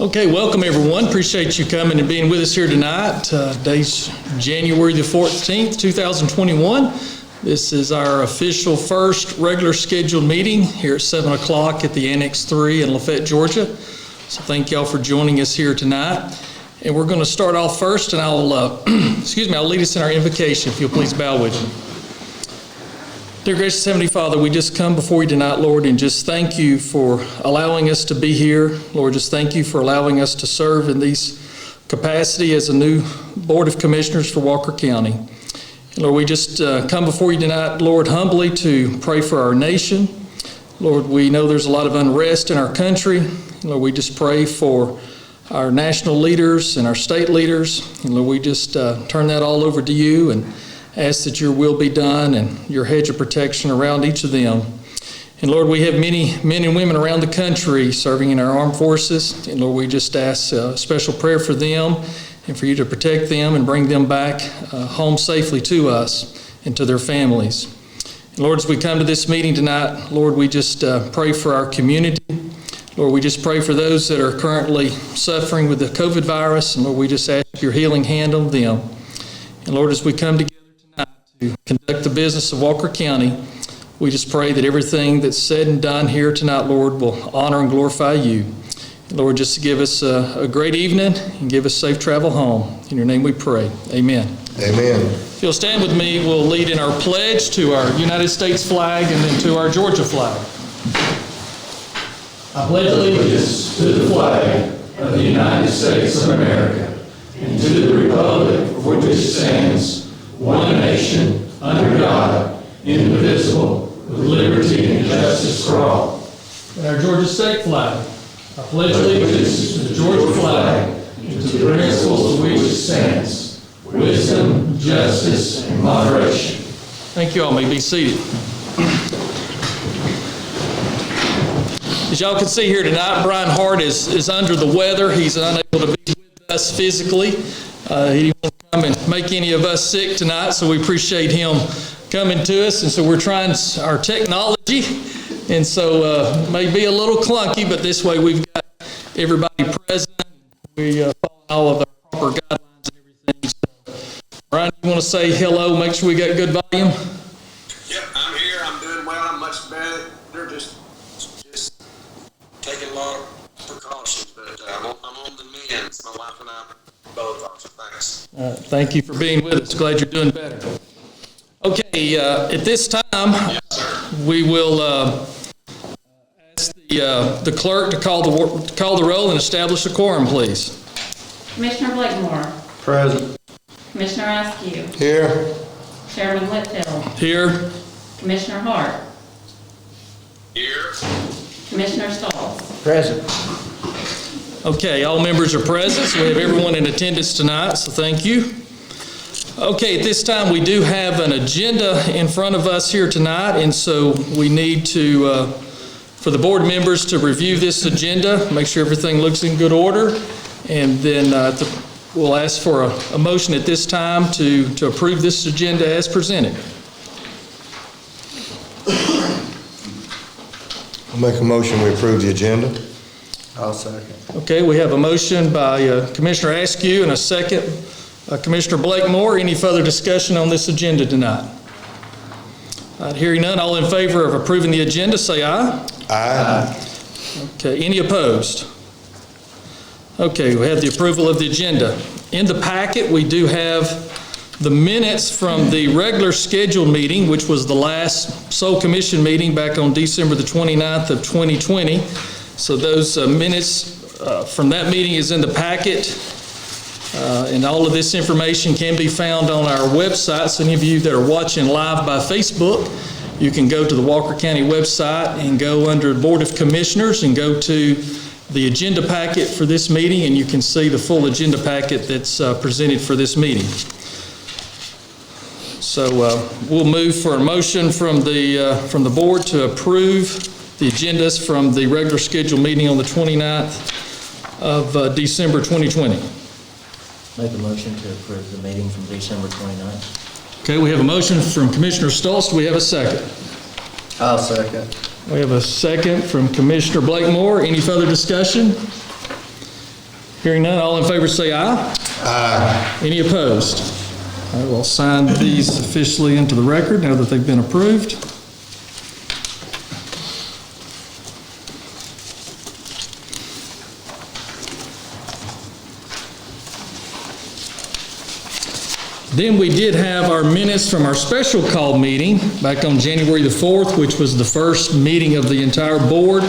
Okay, welcome everyone. Appreciate you coming and being with us here tonight. Today's January the 14th, 2021. This is our official first regular scheduled meeting here at 7 o'clock at the Annex 3 in Lafayette, Georgia. So thank y'all for joining us here tonight. And we're going to start off first, and I'll I'll lead us in our invocation, if you'll please bow with me. Dear gracious Heavenly Father, we just come before you tonight, Lord, and just thank you for allowing us to be here. Lord, just thank you for allowing us to serve in these capacity as a new Board of Commissioners for Walker County. And Lord, we just come before you tonight, Lord, humbly to pray for our nation. Lord, we know there's a lot of unrest in our country. Lord, we just pray for our national leaders and our state leaders. And Lord, we just turn that all over to you and ask that your will be done and your hedge of protection around each of them. And Lord, we have many men and women around the country serving in our armed forces. And Lord, we just ask a special prayer for them and for you to protect them and bring them back home safely to us and to their families. And Lord, as we come to this meeting tonight, Lord, we just pray for our community. Lord, we just pray for those that are currently suffering with the COVID virus. And Lord, we just ask your healing hand on them. And Lord, as we come together to conduct the business of Walker County, we just pray that everything that's said and done here tonight, Lord, will honor and glorify you. And Lord, just give us a great evening and give us safe travel home. In your name we pray. Amen. Amen. If you'll stand with me, we'll lead in our pledge to our United States flag and then to our Georgia flag. I pledge allegiance to the flag of the United States of America and to the republic for which it stands, one nation, under God, indivisible, with liberty and justice for all. And our Georgia state flag. I pledge allegiance to the Georgia flag and to the principles of which it stands, wisdom, justice, and moderation. Thank you all. May be seated. As y'all can see here tonight, Brian Hart is under the weather. He's unable to be with us physically. He didn't want to come and make any of us sick tonight, so we appreciate him coming to us. And so we're trying our technology, and so it may be a little clunky, but this way we've got everybody present. We follow all of our proper guidelines and everything. So, Brian, you want to say hello? Make sure we got good volume. Yep, I'm here. I'm doing well. I'm much better. They're just taking a lot of precautions, but I'm on the mend. My wife and I both are, so thanks. Thank you for being with us. Glad you're doing better. Okay, at this time, yes, we will ask the clerk to call the roll and establish a quorum, please. Commissioner Blakemore. Present. Commissioner Askew. Here. Chairman Whitfield. Here. Commissioner Hart. Here. Commissioner Stoltz. Present. Okay, all members are present, so we have everyone in attendance tonight, so thank you. Okay, at this time, we do have an agenda in front of us here tonight, and so we need to, for the board members to review this agenda, make sure everything looks in good order, and then we'll ask for a motion at this time to approve this agenda as presented. I'll make a motion we approve the agenda. I'll second. Okay, we have a motion by Commissioner Askew and a second Commissioner Blakemore. Any further discussion on this agenda tonight? Hearing none, all in favor of approving the agenda, say aye. Aye. Okay, any opposed? Okay, we have the approval of the agenda. In the packet, we do have the minutes from the regular scheduled meeting, which was the last sole commission meeting back on December the 29th of 2020. So those minutes from that meeting is in the packet. And all of this information can be found on our website. So any of you that are watching live by Facebook, you can go to the Walker County website and go under Board of Commissioners and go to the agenda packet for this meeting, and you can see the full agenda packet that's presented for this meeting. So we'll move for a motion from the board to approve the agendas from the regular scheduled meeting on the 29th of December 2020. Make a motion to approve the meeting from December 29th. Okay, we have a motion from Commissioner Stoltz. Do we have a second? I'll second. We have a second from Commissioner Blakemore. Any further discussion? Hearing none, all in favor say aye. Aye. Any opposed? I will sign these officially into the record now that they've been approved. Then we did have our minutes from our special call meeting back on January the 4th, which was the first meeting of the entire board.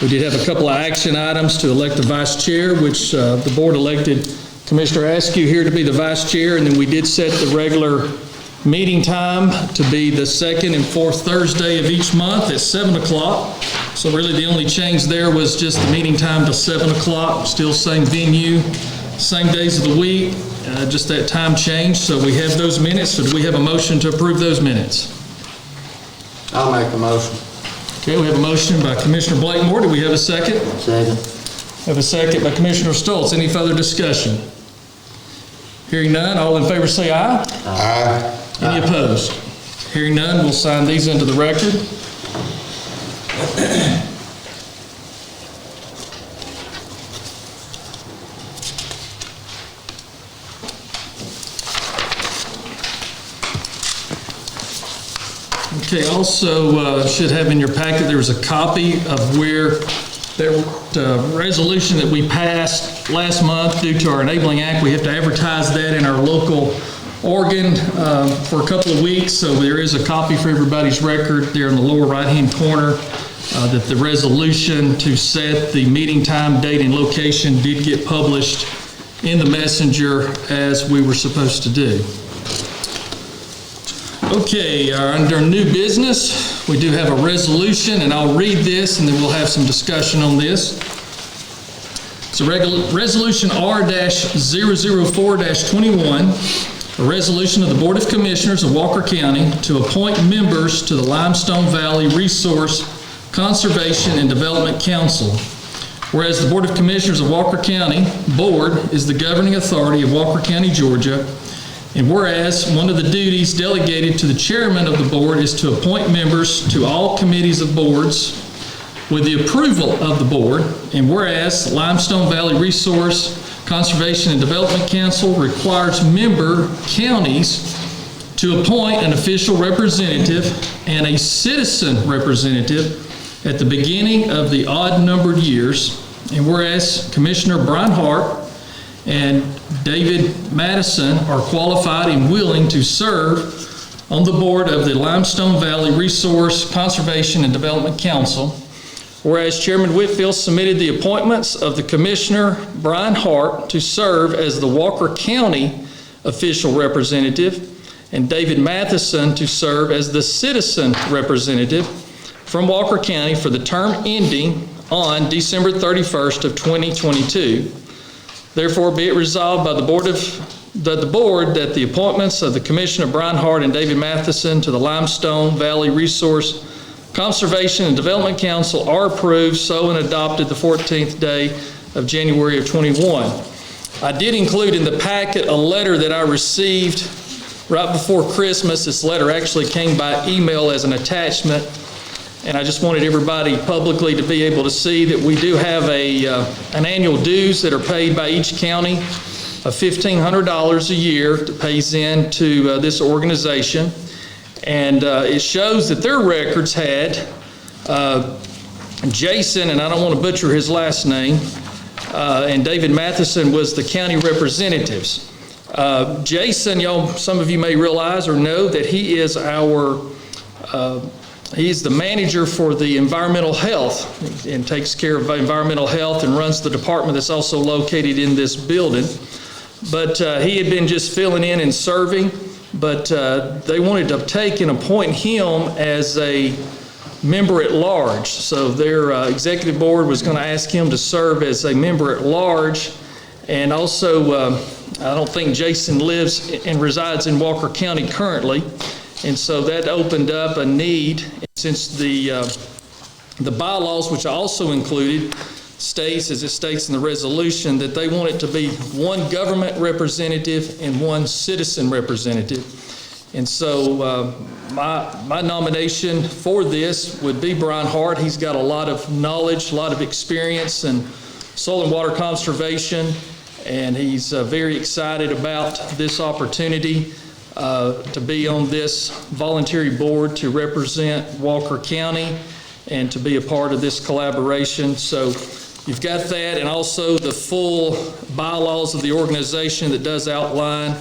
We did have a couple of action items to elect a vice chair, which the board elected Commissioner Askew here to be the vice chair, and then we did set the regular meeting time to be the second and fourth Thursday of each month at 7 o'clock. So really the only change there was just the meeting time to 7 o'clock, still same venue, same days of the week, just that time change. So we have those minutes. So do we have a motion to approve those minutes? I'll make the motion. Okay, we have a motion by Commissioner Blakemore. Do we have a second? Second. Have a second by Commissioner Stoltz. Any further discussion? Hearing none, all in favor say aye. Aye. Any opposed? Hearing none, we'll sign these into the record. Okay, also should have in your packet, there was a copy of where the resolution that we passed last month due to our enabling act. We have to advertise that in our local organ for a couple of weeks, so there is a copy for everybody's record there in the lower right-hand corner that the resolution to set the meeting time, date, and location did get published in the messenger as we were supposed to do. Okay, under new business, we do have a resolution, and I'll read this, and then we'll have some discussion on this. It's a Resolution R-004-21, a resolution of the Board of Commissioners of Walker County to appoint members to the Limestone Valley Resource Conservation and Development Council. Whereas the Board of Commissioners of Walker County Board is the governing authority of Walker County, Georgia, and whereas one of the duties delegated to the chairman of the board is to appoint members to all committees of boards with the approval of the board, and whereas Limestone Valley Resource Conservation and Development Council requires member counties to appoint an official representative and a citizen representative at the beginning of the odd-numbered years, and whereas Commissioner Brian Hart and David Madison are qualified and willing to serve on the board of the Limestone Valley Resource Conservation and Development Council. Whereas Chairman Whitfield submitted the appointments of the Commissioner Brian Hart to serve as the Walker County official representative and David Matheson to serve as the citizen representative from Walker County for the term ending on December 31st of 2022. Therefore, be it resolved by the board that the appointments of the Commissioner Brian Hart and David Matheson to the Limestone Valley Resource Conservation and Development Council are approved, so and adopted the 14th day of January of 21. I did include in the packet a letter that I received right before Christmas. This letter actually came by email as an attachment, and I just wanted everybody publicly to be able to see that we do have an annual dues that are paid by each county of $1,500 a year that pays into this organization. And it shows that their records had Jason, and I don't want to butcher his last name, and David Matheson was the county representatives. Jason, y'all, some of you may realize or know that he is he's the manager for the environmental health and takes care of environmental health and runs the department that's also located in this building. But he had been just filling in and serving, but they wanted to take and appoint him as a member at large. So their executive board was going to ask him to serve as a member at large. And also, I don't think Jason lives and resides in Walker County currently. And so that opened up a need, since the bylaws, which I also included, states, as it states in the resolution, that they want it to be one government representative and one citizen representative. And so my nomination for this would be Brian Hart. He's got a lot of knowledge, a lot of experience, and soil and water conservation, and he's very excited about this opportunity to be on this voluntary board to represent Walker County and to be a part of this collaboration. So you've got that, and also the full bylaws of the organization that does outline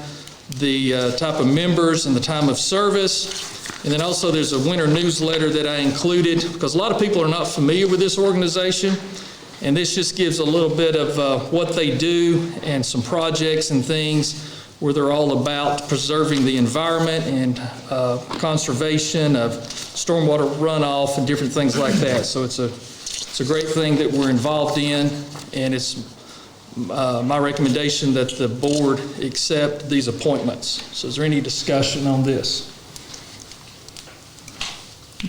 the type of members and the time of service. And then also there's a winter newsletter that I included because a lot of people are not familiar with this organization. And this just gives a little bit of what they do and some projects and things where they're all about preserving the environment and conservation of stormwater runoff and different things like that. So it's a great thing that we're involved in, and it's my recommendation that the board accept these appointments. So is there any discussion on this?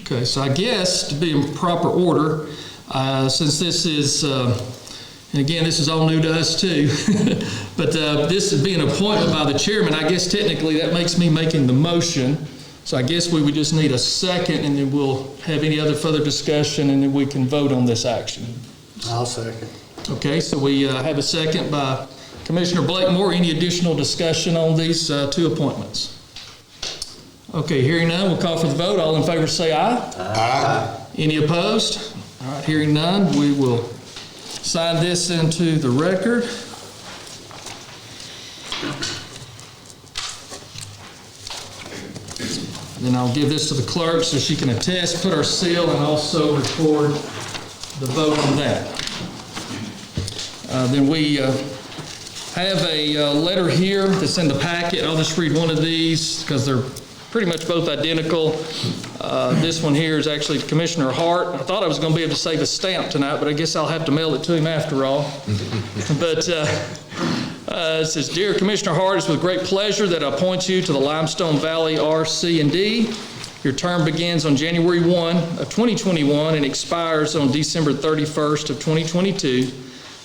Okay, so I guess to be in proper order, since this is, and again, this is all new to us too, but this is being appointed by the chairman, I guess technically that makes me making the motion. So I guess we would just need a second, and then we'll have any other further discussion, and then we can vote on this action. I'll second. Okay, so we have a second by Commissioner Blakemore. Any additional discussion on these two appointments? Okay, hearing none, we'll call for the vote. All in favor say aye. Aye. Any opposed? All right, hearing none, we will sign this into the record. Then I'll give this to the clerk so she can attest, put our seal, and also record the vote on that. Then we have a letter here that's in the packet. I'll just read one of these because they're pretty much both identical. This one here is actually Commissioner Hart. I thought I was going to be able to save a stamp tonight, but I guess I'll have to mail it to him after all. But it says, Dear Commissioner Hart, it's with great pleasure that I appoint you to the Limestone Valley RC&D. Your term begins on January 1 of 2021 and expires on December 31st of 2022.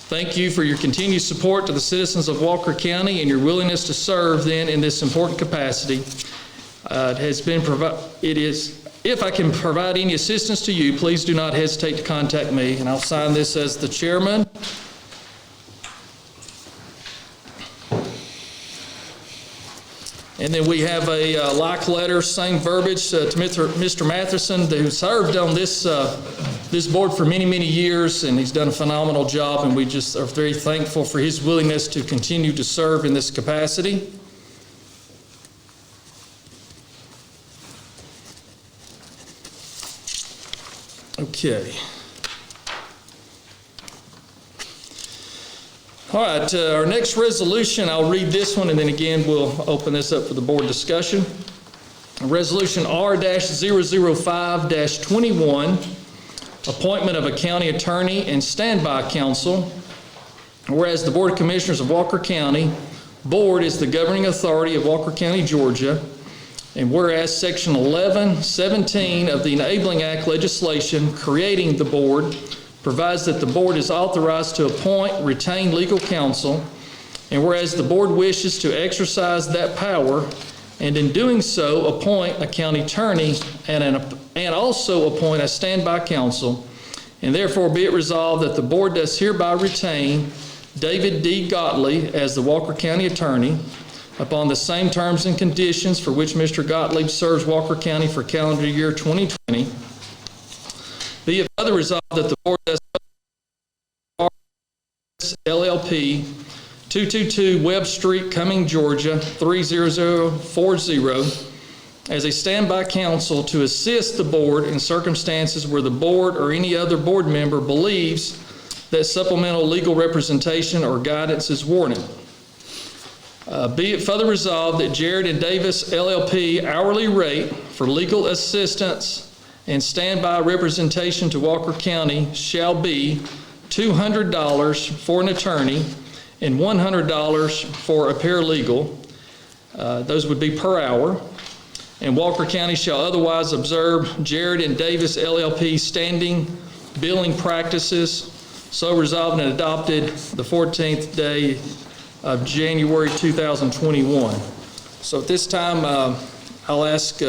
Thank you for your continued support to the citizens of Walker County and your willingness to serve then in this important capacity. If I can provide any assistance to you, please do not hesitate to contact me, and I'll sign this as the chairman. And then we have a like letter, same verbiage to Mr. Matheson, who served on this board for many, many years, and he's done a phenomenal job, and we just are very thankful for his willingness to continue to serve in this capacity. Okay. All right, our next resolution, I'll read this one, and then again, we'll open this up for the board discussion. Resolution R-005-21, appointment of a county attorney and standby counsel. Whereas the Board of Commissioners of Walker County, Board is the governing authority of Walker County, Georgia. And whereas Section 1117 of the Enabling Act legislation creating the board provides that the board is authorized to appoint, retain legal counsel, and whereas the board wishes to exercise that power, and in doing so appoint a county attorney and also appoint a standby counsel, and therefore be it resolved that the board does hereby retain David D. Gottlieb as the Walker County attorney, upon the same terms and conditions for which Mr. Gottlieb serves Walker County for calendar year 2020. Be it further resolved that the board does LLP, 222 Webb Street, Cumming, Georgia, 30040, as a standby counsel to assist the board in circumstances where the board or any other board member believes that supplemental legal representation or guidance is warranted. Be it further resolved that Jared and Davis LLP hourly rate for legal assistance and standby representation to Walker County shall be $200 for an attorney and $100 for a paralegal. Those would be per hour. And Walker County shall otherwise observe Jared and Davis LLP standing billing practices, so resolved and adopted the 14th day of January 2021. So at this time, I'll ask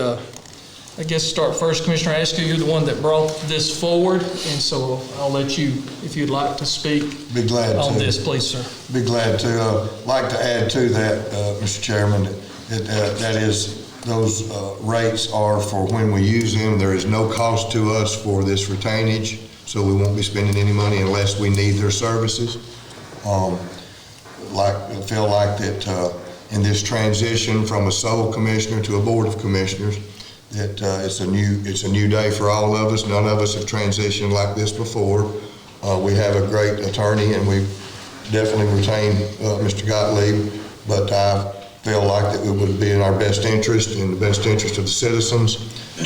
I guess start first, Commissioner Askew, you're the one that brought this forward, and so I'll let you, if you'd like to speak Be glad to. on this, please, sir. Be glad to. Like to add to that, Mr. Chairman, that is, those rates are for when we use them. There is no cost to us for this retainage, so we won't be spending any money unless we need their services. I feel like that in this transition from a sole commissioner to a board of commissioners, that it's a new day for all of us. None of us have transitioned like this before. We have a great attorney, and we definitely retain Mr. Gottlieb, but I feel like that it would be in our best interest, in the best interest of the citizens,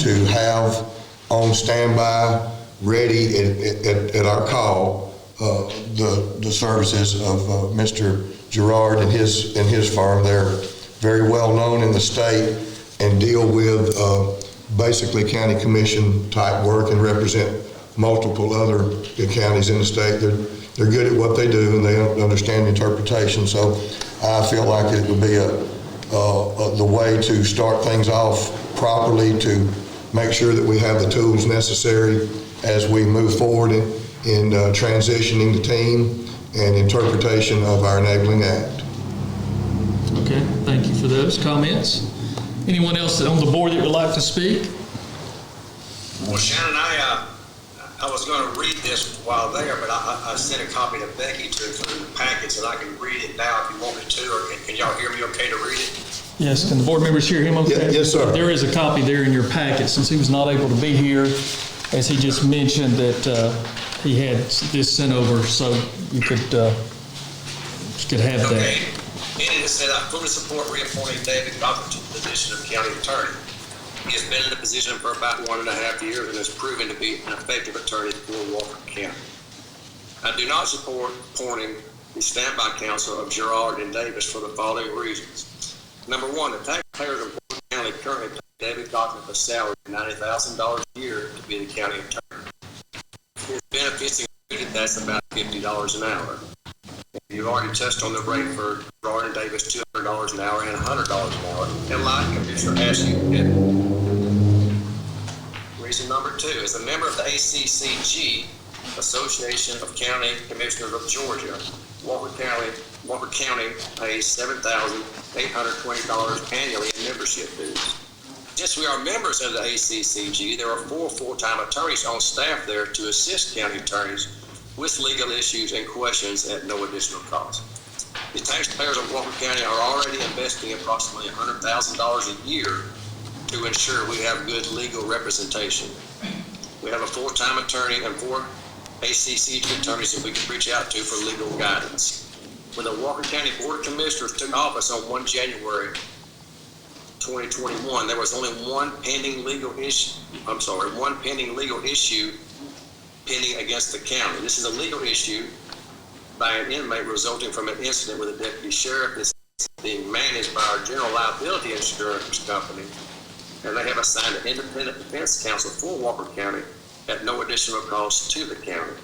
to have on standby, ready at our call, the services of Mr. Gerard and his firm. They're very well known in the state and deal with basically county commission type work and represent multiple other counties in the state. They're good at what they do, and they understand interpretation. So I feel like it would be the way to start things off properly, to make sure that we have the tools necessary as we move forward in transitioning the team and interpretation of our enabling act. Okay, thank you for those comments. Anyone else on the board that would like to speak? Well, Shannon, I was going to read this while there, but I sent a copy to Becky to include in the packets, and I can read it now if you want me to, or can y'all hear me okay to read it? Yes, can the board members hear him okay? Yes, sir. There is a copy there in your packet, since he was not able to be here, as he just mentioned that he had this sent over, so you could have that. Okay. And it said, I fully support reappointing David Gottlieb to the position of county attorney. He has been in the position for about 1.5 years and has proven to be an effective attorney for Walker County. I do not support appointing the standby counsel of Gerard and Davis for the following reasons. Number one, the taxpayers of Walker County currently pay David Gottlieb a salary of $90,000 a year to be the county attorney. His benefits included, that's about $50 an hour. You've already touched on the rate for Gerard and Davis, $200 an hour and $100 an hour. And like Commissioner Askew did. Reason number two, as a member of the ACCG, Association of County Commissioners of Georgia, Walker County pays $7,820 annually in membership dues. Since we are members of the ACCG, there are 4 full-time attorneys on staff there to assist county attorneys with legal issues and questions at no additional cost. The taxpayers of Walker County are already investing approximately $100,000 a year to ensure we have good legal representation. We have a full-time attorney and 4 ACCG attorneys that we can reach out to for legal guidance. When the Walker County Board of Commissioners took office on 1 January 2021, there was only one pending legal issue pending against the county. This is a legal issue by an inmate resulting from an incident with a deputy sheriff that's being managed by our general liability insurance company, and they have assigned an independent defense counsel for Walker County at no additional cost to the county.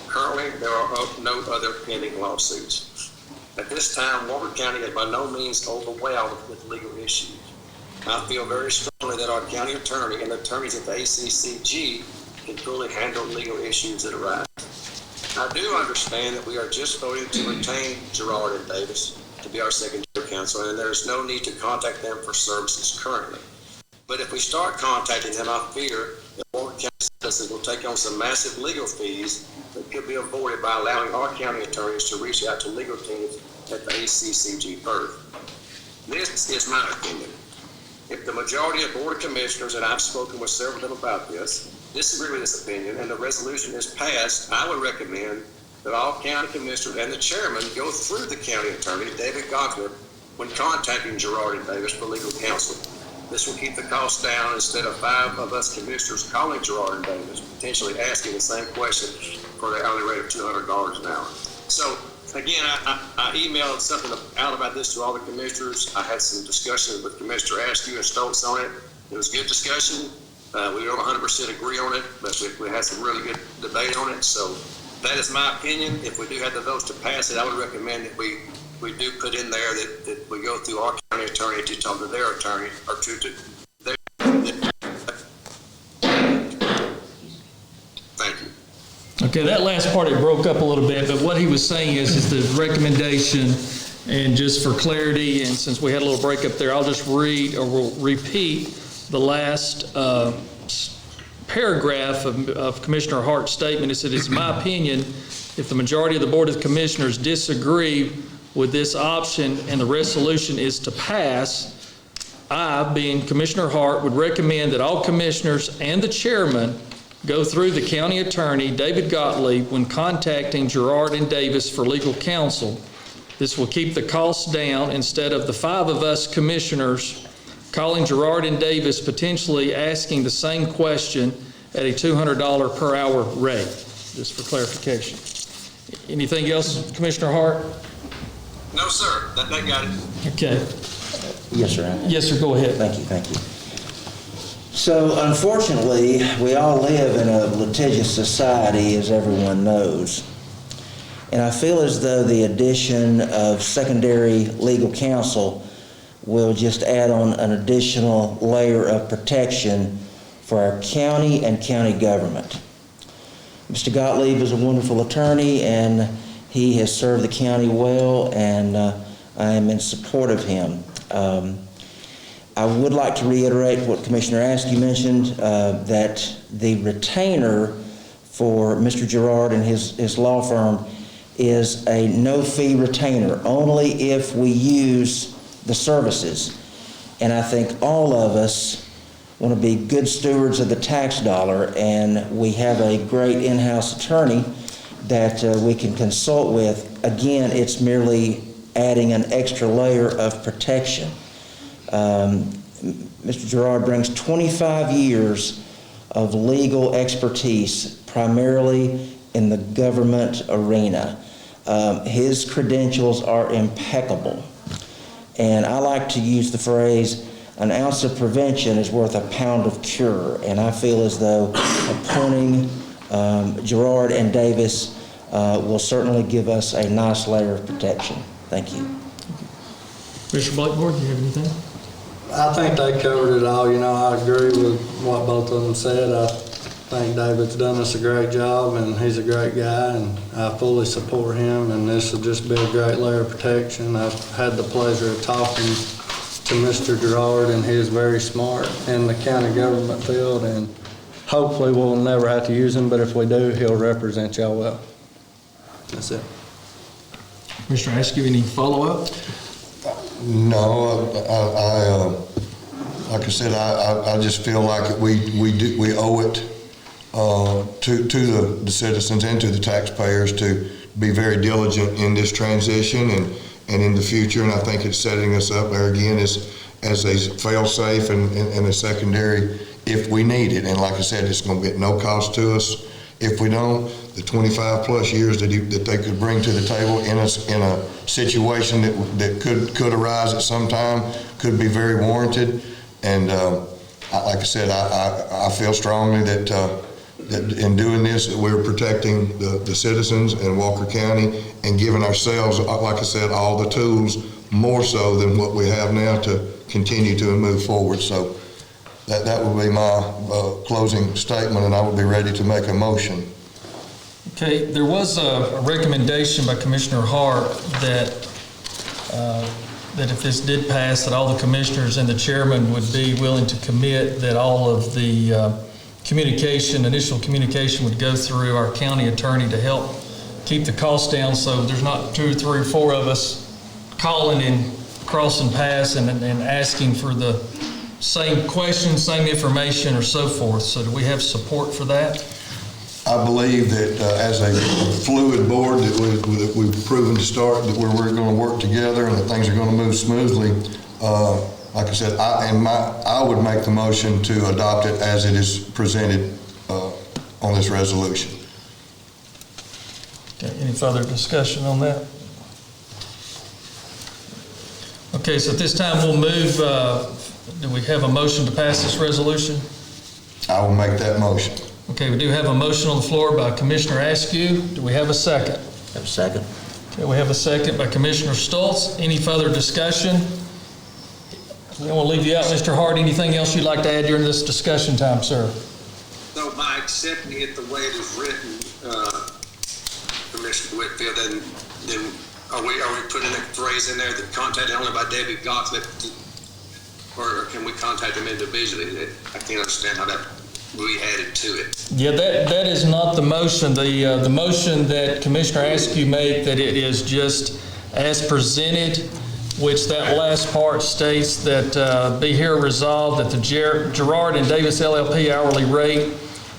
Currently, there are no other pending lawsuits. At this time, Walker County is by no means overwhelmed with legal issues. I feel very strongly that our county attorney and the attorneys at the ACCG can fully handle legal issues that arise. I do understand that we are just voting to retain Gerard and Davis to be our secondary counsel, and there is no need to contact them for services currently. But if we start contacting them, I fear that Walker County citizens will take on some massive legal fees that could be avoided by allowing our county attorneys to reach out to legal teams at the ACCG first. This is my opinion. If the majority of Board of Commissioners, and I've spoken with several of them about this, disagree with this opinion and the resolution is passed, I would recommend that all county commissioners and the chairman go through the county attorney, David Gottlieb, when contacting Gerard and Davis for legal counsel. This will keep the cost down instead of 5 of us commissioners calling Gerard and Davis, potentially asking the same question for the hourly rate of $200 an hour. So again, I emailed something out about this to all the commissioners. I had some discussions with Commissioner Askew and Stoltz on it. It was good discussion. We don't 100% agree on it, but we had some really good debate on it. So that is my opinion. If we do have the votes to pass it, I would recommend that we do put in there that we go through our county attorney to talk to their attorney or to their Okay, that last part, it broke up a little bit, but what he was saying is the recommendation, and just for clarity, and since we had a little break up there, I'll just read, or we'll repeat the last paragraph of Commissioner Hart's statement. It said, "It's my opinion, if the majority of the Board of Commissioners disagree with this option and the resolution is to pass, I, being Commissioner Hart, would recommend that all commissioners and the chairman go through the county attorney, David Gottlieb, when contacting Gerard and Davis for legal counsel. This will keep the costs down instead of the 5 of us commissioners calling Gerard and Davis, potentially asking the same question at a $200 per hour rate." Just for clarification. Anything else, Commissioner Hart? No, sir, that got it. Okay. Yes, sir. Yes, sir, go ahead. Thank you, thank you. So unfortunately, we all live in a litigious society, as everyone knows. And I feel as though the addition of secondary legal counsel will just add on an additional layer of protection for our county and county government. Mr. Gottlieb is a wonderful attorney, and he has served the county well, and I am in support of him. I would like to reiterate what Commissioner Askew mentioned, that the retainer for Mr. Gerard and his law firm is a no-fee retainer, only if we use the services. And I think all of us want to be good stewards of the tax dollar, and we have a great in-house attorney that we can consult with. Again, it's merely adding an extra layer of protection. Mr. Gerard brings 25 years of legal expertise, primarily in the government arena. His credentials are impeccable. And I like to use the phrase, an ounce of prevention is worth a pound of cure. And I feel as though appointing Gerard and Davis will certainly give us a nice layer of protection. Thank you. Mr. Blackmore, do you have anything? I think they covered it all. You know, I agree with what both of them said. I think David's done us a great job, and he's a great guy, and I fully support him, and this will just be a great layer of protection. I've had the pleasure of talking to Mr. Gerard, and he is very smart in the county government field, and hopefully we'll never have to use him, but if we do, he'll represent y'all well. That's it. Mr. Askew, any follow-up? No, like I said, I just feel like we owe it to the citizens and to the taxpayers to be very diligent in this transition and in the future. And I think it's setting us up there again as a fail-safe and a secondary if we need it. And like I said, it's going to be at no cost to us. If we don't, the 25 plus years that they could bring to the table in a situation that could arise at some time could be very warranted. And like I said, I feel strongly that in doing this, that we're protecting the citizens in Walker County and giving ourselves, like I said, all the tools more so than what we have now to continue to move forward. So that would be my closing statement, and I would be ready to make a motion. Okay, there was a recommendation by Commissioner Hart that if this did pass, that all the commissioners and the chairman would be willing to commit that all of the initial communication would go through our county attorney to help keep the costs down, so there's not 2 or 3 or 4 of us calling and crossing paths and asking for the same questions, same information, or so forth. So do we have support for that? I believe that as a fluid board that we've proven to start, that we're going to work together and that things are going to move smoothly. Like I said, I would make the motion to adopt it as it is presented on this resolution. Okay, any further discussion on that? Okay, so at this time we'll move, do we have a motion to pass this resolution? I will make that motion. Okay, we do have a motion on the floor by Commissioner Askew. Do we have a second? Have a second? Okay, we have a second by Commissioner Stoltz. Any further discussion? I don't want to leave you out, Mr. Hart. Anything else you'd like to add during this discussion time, sir? So by accepting it the way it is written, Commissioner Whitfield, then are we putting a phrase in there that contacted only by David Gottlieb, or can we contact them individually? I can't understand how that we added to it. Yeah, that is not the motion. The motion that Commissioner Askew made, that it is just as presented, which that last part states that be here resolved that the Gerard and Davis LLP hourly rate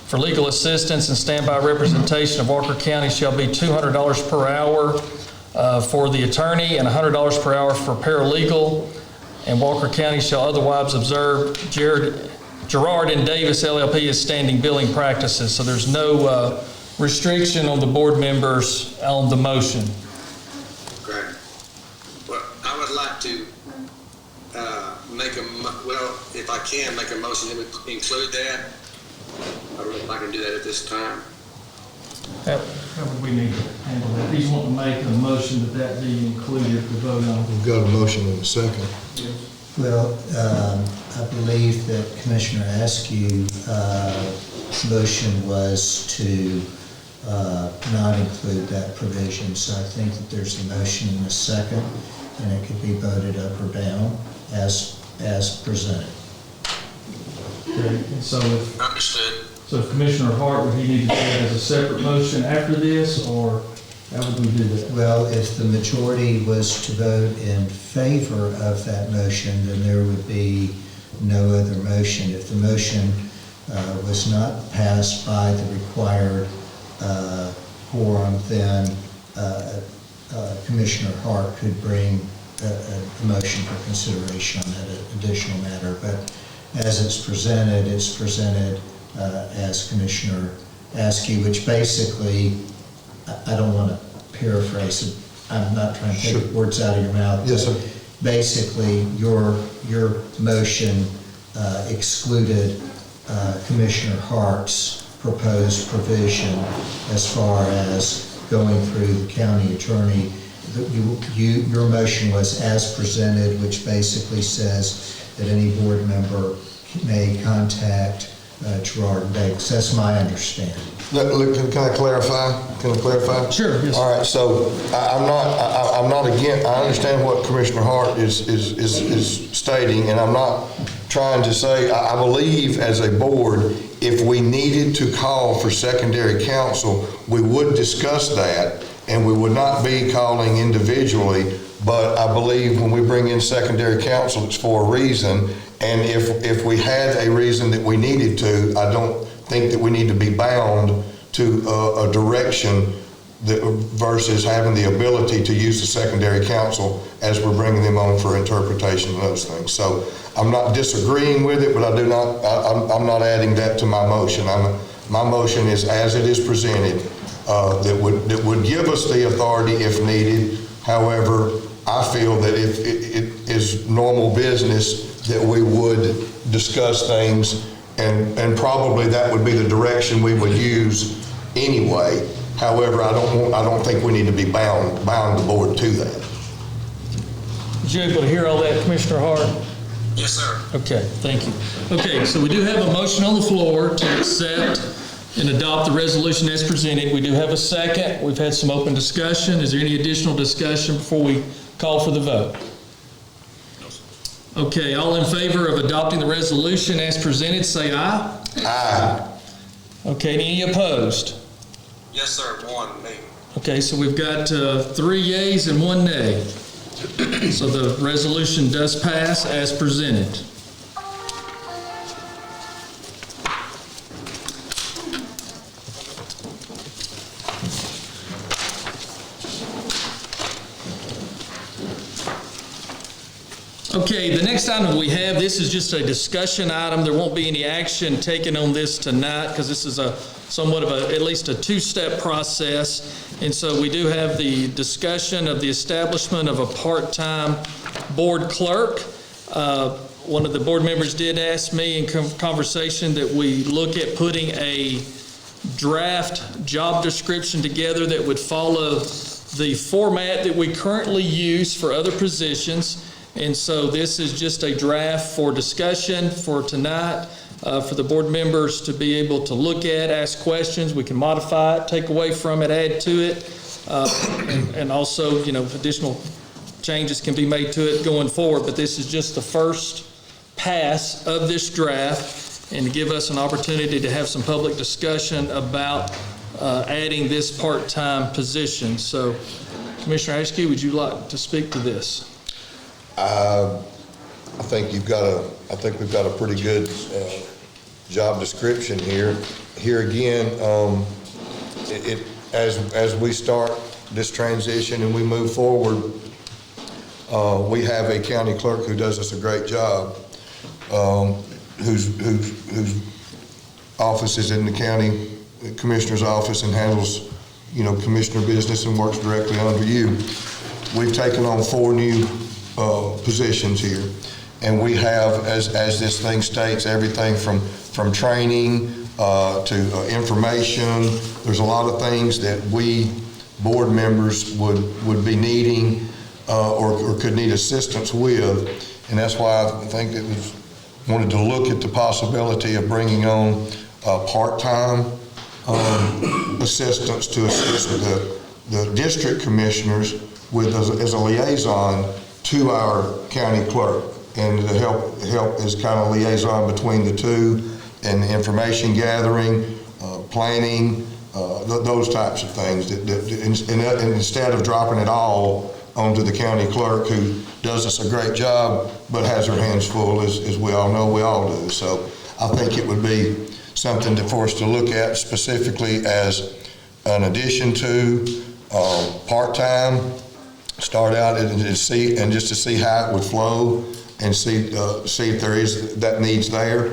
for legal assistance and standby representation of Walker County shall be $200 per hour for the attorney and $100 per hour for paralegal, and Walker County shall otherwise observe Gerard and Davis LLP as standing billing practices. So there's no restriction on the board members on the motion. Correct. Well, I would like to if I can, make a motion that would include that. I don't know if I can do that at this time. How would we need to handle that? He's wanting to make a motion that be included to vote on. We've got a motion and a second. Well, I believe that Commissioner Askew's motion was to not include that provision, so I think that there's a motion and a second, and it could be voted up or down as presented. Okay, and so Understood. if Commissioner Hart, would he need to do that as a separate motion after this, or how would we do that? Well, if the majority was to vote in favor of that motion, then there would be no other motion. If the motion was not passed by the required quorum, then Commissioner Hart could bring a motion for consideration on that additional matter. But as it's presented as Commissioner Askew, which basically, I don't want to paraphrase it. I'm not trying to take words out of your mouth. Yes, sir. Basically, your motion excluded Commissioner Hart's proposed provision as far as going through the county attorney. Your motion was as presented, which basically says that any board member may contact Gerard and Davis. That's my understanding. Can I clarify? Sure, yes. All right, so I'm not again, I understand what Commissioner Hart is stating, and I'm not trying to say, I believe as a board, if we needed to call for secondary counsel, we would discuss that, and we would not be calling individually, but I believe when we bring in secondary counsel, it's for a reason, and if we had a reason that we needed to, I don't think that we need to be bound to a direction versus having the ability to use the secondary counsel as we're bringing them on for interpretation and those things. So I'm not disagreeing with it, but I'm not adding that to my motion. My motion is as it is presented, that would give us the authority if needed. However, I feel that if it is normal business that we would discuss things, and probably that would be the direction we would use anyway. However, I don't think we need to be bound the board to that. Did you able to hear all that, Commissioner Hart? Yes, sir. Okay, thank you. Okay, so we do have a motion on the floor to accept and adopt the resolution as presented. We do have a second. We've had some open discussion. Is there any additional discussion before we call for the vote? Okay, all in favor of adopting the resolution as presented, say aye. Aye. Okay, any opposed? Yes, sir. One, me. Okay, so we've got 3 yeas and 1 nay. So the resolution does pass as presented. Okay, the next item we have, this is just a discussion item. There won't be any action taken on this tonight because this is somewhat of at least a 2-step process. And so we do have the discussion of the establishment of a part-time board clerk. One of the board members did ask me in conversation that we look at putting a draft job description together that would follow the format that we currently use for other positions. And so this is just a draft for discussion for tonight, for the board members to be able to look at, ask questions. We can modify it, take away from it, add to it. And also, additional changes can be made to it going forward, but this is just the first pass of this draft and to give us an opportunity to have some public discussion about adding this part-time position. So, Commissioner Askew, would you like to speak to this? I think we've got a pretty good job description here. Here again, as we start this transition and we move forward, we have a county clerk who does us a great job, whose office is in the county commissioner's office and handles, commissioner business and works directly under you. We've taken on 4 new positions here, and we have, as this thing states, everything from training to information. There's a lot of things that we board members would be needing or could need assistance with, and that's why I think that we wanted to look at the possibility of bringing on part-time assistance to assist the district commissioners as a liaison to our county clerk, and to help as kind of liaison between the two, and information gathering, planning, those types of things. And instead of dropping it all onto the county clerk, who does us a great job but has her hands full, as we all know we all do. So I think it would be something for us to look at specifically as an addition to part-time. Start out and just to see how it would flow, and see if there is that needs there.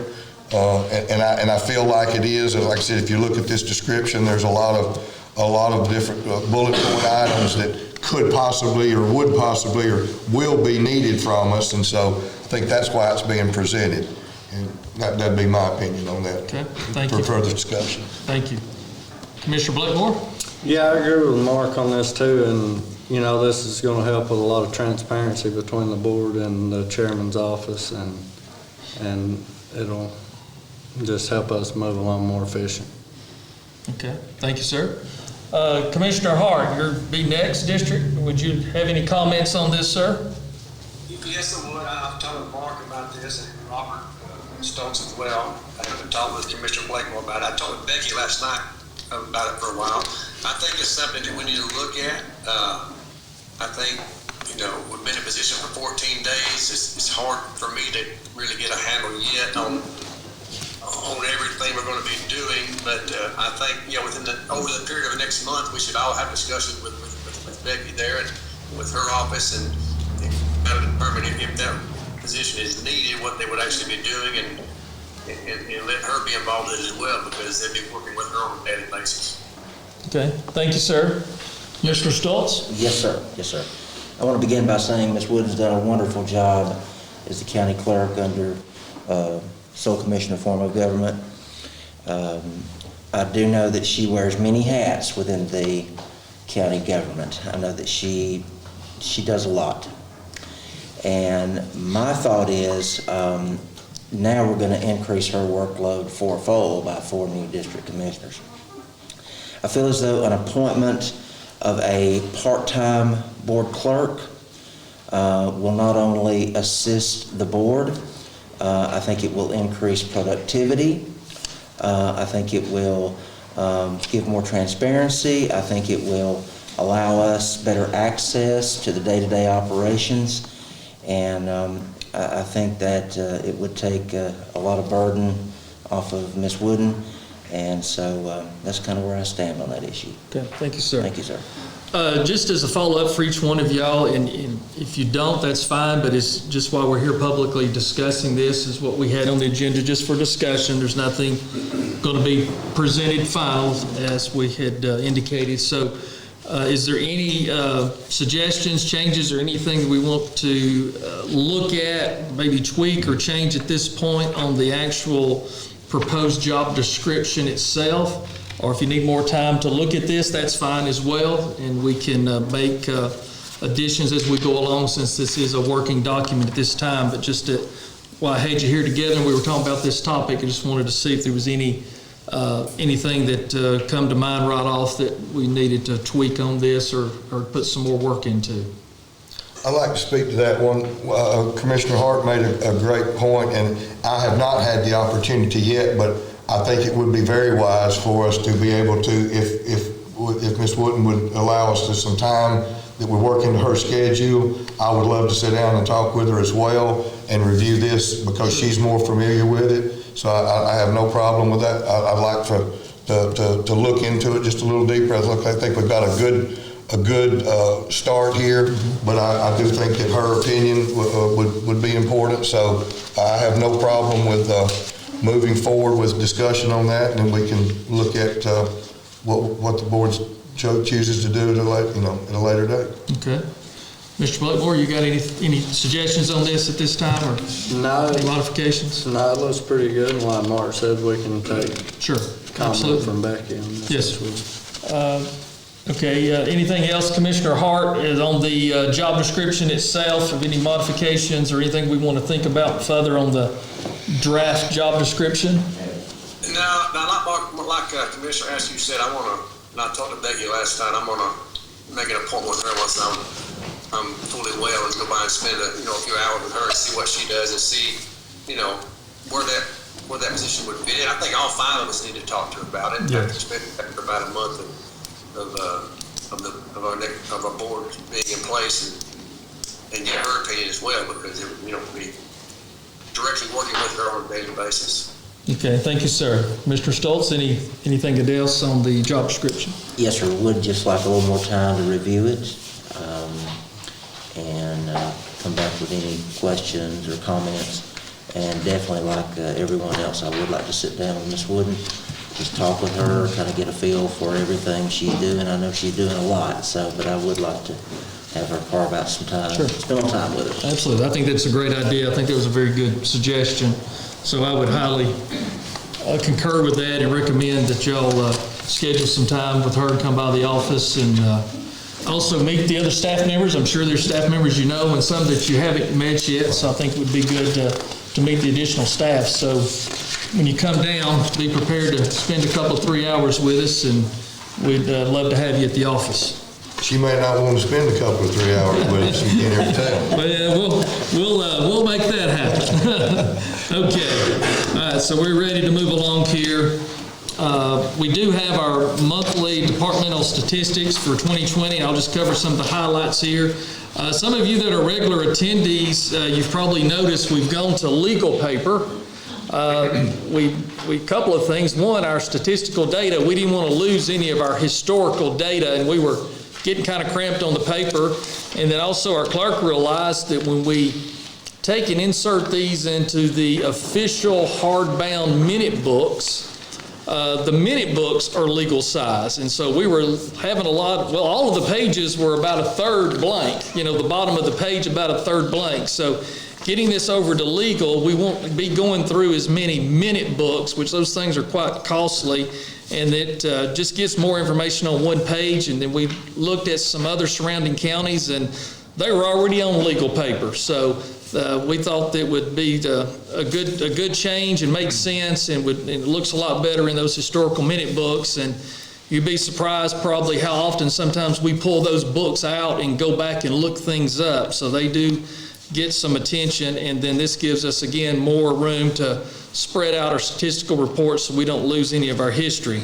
And I feel like it is. Like I said, if you look at this description, there's a lot of different bullet point items that could possibly or would possibly or will be needed from us, and so I think that's why it's being presented. And that'd be my opinion on that. Okay, thank you. For further discussion. Thank you. Commissioner Blakemore? Yeah, I agree with Mark on this too, and this is going to help with a lot of transparency between the board and the chairman's office, and it'll just help us move along more efficient. Okay, thank you, sir. Commissioner Hart, you're be next district. Would you have any comments on this, sir? Yes, I would. I've told Mark about this, and Robert Stokes as well. I haven't talked with Commissioner Blakemore about it. I told Becky last night about it for a while. I think it's something that we need to look at. I think, we've been in position for 14 days. It's hard for me to really get a handle yet on everything we're going to be doing, but I think, over the period of the next month, we should all have discussions with Becky there and with her office, and kind of determine if that position is needed, what they would actually be doing, and let her be involved in it as well, because they'll be working with her on a daily basis. Okay, thank you, sir. Mr. Stoltz? Yes, sir. Yes, sir. I want to begin by saying Ms. Wooden's done a wonderful job as the county clerk under sole commissioner form of government. I do know that she wears many hats within the county government. I know that she does a lot. And my thought is now we're going to increase her workload fourfold by 4 new district commissioners. I feel as though an appointment of a part-time board clerk will not only assist the board, I think it will increase productivity. I think it will give more transparency. I think it will allow us better access to the day-to-day operations. And I think that it would take a lot of burden off of Ms. Wooden. And so that's kind of where I stand on that issue. Okay, thank you, sir. Thank you, sir. Just as a follow-up for each one of y'all, and if you don't, that's fine, but it's just while we're here publicly discussing this is what we had on the agenda just for discussion. There's nothing going to be presented final as we had indicated. So is there any suggestions, changes, or anything that we want to look at, maybe tweak or change at this point on the actual proposed job description itself? Or if you need more time to look at this, that's fine as well, and we can make additions as we go along, since this is a working document at this time. But just while I had you here together and we were talking about this topic, I just wanted to see if there was any anything that come to mind right off that we needed to tweak on this or put some more work into? I'd like to speak to that one. Commissioner Hart made a great point, and I have not had the opportunity yet, but I think it would be very wise for us to be able to, if Ms. Wooden would allow us to some time that we work into her schedule, I would love to sit down and talk with her as well and review this because she's more familiar with it. So I have no problem with that. I'd like to look into it just a little deeper. I think we've got a good start here, but I do think that her opinion would be important. So I have no problem with moving forward with discussion on that, and then we can look at what the board chooses to do at a later date. Okay. Mr. Blakemore, you got any suggestions on this at this time, or No, any modifications? no, it looks pretty good, and like Mark said, we can take Sure, comment absolutely. from Becky on this. Yes. Okay, anything else, Commissioner Hart, is on the job description itself, of any modifications or anything we want to think about further on the draft job description? Now, like Commissioner Askew said, and I talked to Becky last time, I'm gonna make an appointment with her once I'm fully well and go by and spend a few hours with her and see what she does and see, where that position would fit in. I think all 5 of us need to talk to her about it. Yeah. After about a month of our board being in place and get her opinion as well, because it would be directly working with her on a daily basis. Okay, thank you, sir. Mr. Stoltz, anything else on the job description? Yes, sir, would just like a little more time to review it, and come back with any questions or comments. And definitely, like everyone else, I would like to sit down with Ms. Wooden, just talk with her, kind of get a feel for everything she's doing. I know she's doing a lot, but I would like to have her carve out some time, Sure. spend time with her. Absolutely. I think that's a great idea. I think that was a very good suggestion. So I would highly concur with that and recommend that y'all schedule some time with her and come by the office and also meet the other staff members. I'm sure there's staff members you know and some that you haven't met yet, so I think it would be good to meet the additional staff. So when you come down, be prepared to spend a couple, 3 hours with us, and we'd love to have you at the office. She may not want to spend a couple of 3 hours with us, you can't ever tell. Well, we'll make that happen. Okay, all right, so we're ready to move along here. We do have our monthly departmental statistics for 2020. I'll just cover some of the highlights here. Some of you that are regular attendees, you've probably noticed we've gone to legal paper. We couple of things. One, our statistical data, we didn't want to lose any of our historical data, and we were getting kind of cramped on the paper. And then also our clerk realized that when we take and insert these into the official hardbound minute books, the minute books are legal size. And so we were having all of the pages were about a third blank, the bottom of the page about a third blank. So getting this over to legal, we won't be going through as many minute books, which those things are quite costly, and it just gets more information on one page. And then we looked at some other surrounding counties, and they were already on legal paper. So we thought that would be a good change and make sense, and it looks a lot better in those historical minute books. And you'd be surprised probably how often sometimes we pull those books out and go back and look things up. So they do get some attention, and then this gives us, again, more room to spread out our statistical reports so we don't lose any of our history.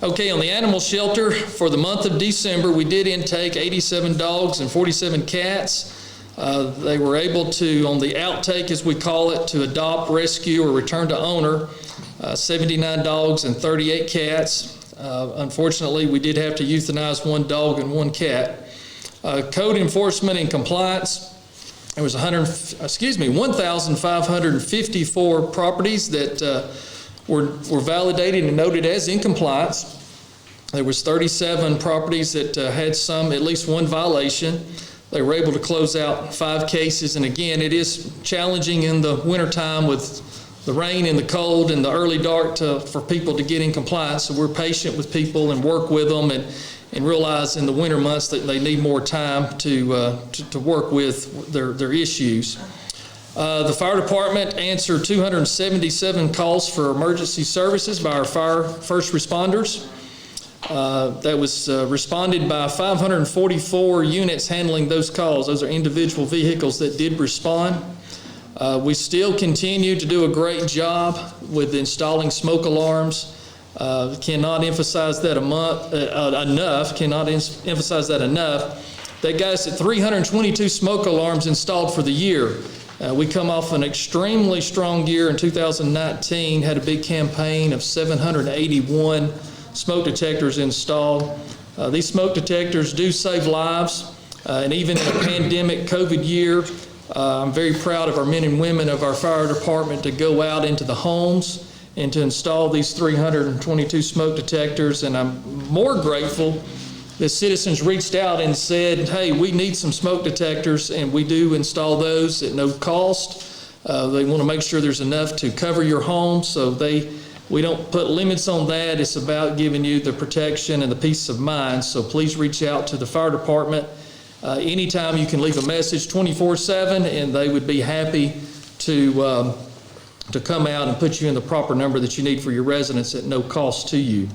Okay, on the animal shelter, for the month of December, we did intake 87 dogs and 47 cats. They were able to, on the outtake, as we call it, to adopt, rescue, or return to owner, 79 dogs and 38 cats. Unfortunately, we did have to euthanize 1 dog and 1 cat. Code enforcement and compliance, there was 1,554 properties that were validated and noted as in compliance. There was 37 properties that had at least one violation. They were able to close out 5 cases. And again, it is challenging in the wintertime with the rain and the cold and the early dark for people to get in compliance. So we're patient with people and work with them and realize in the winter months that they need more time to work with their issues. The fire department answered 277 calls for emergency services by our first responders. That was responded by 544 units handling those calls. Those are individual vehicles that did respond. We still continue to do a great job with installing smoke alarms. Cannot emphasize that enough. That got us at 322 smoke alarms installed for the year. We come off an extremely strong year in 2019, had a big campaign of 781 smoke detectors installed. These smoke detectors do save lives, and even in a pandemic COVID year, I'm very proud of our men and women of our fire department to go out into the homes and to install these 322 smoke detectors, and I'm more grateful that citizens reached out and said, hey, we need some smoke detectors, and we do install those at no cost. They want to make sure there's enough to cover your home, so we don't put limits on that. It's about giving you the protection and the peace of mind, so please reach out to the fire department. Anytime you can leave a message 24/7, and they would be happy to come out and put you in the proper number that you need for your residents at no cost to you.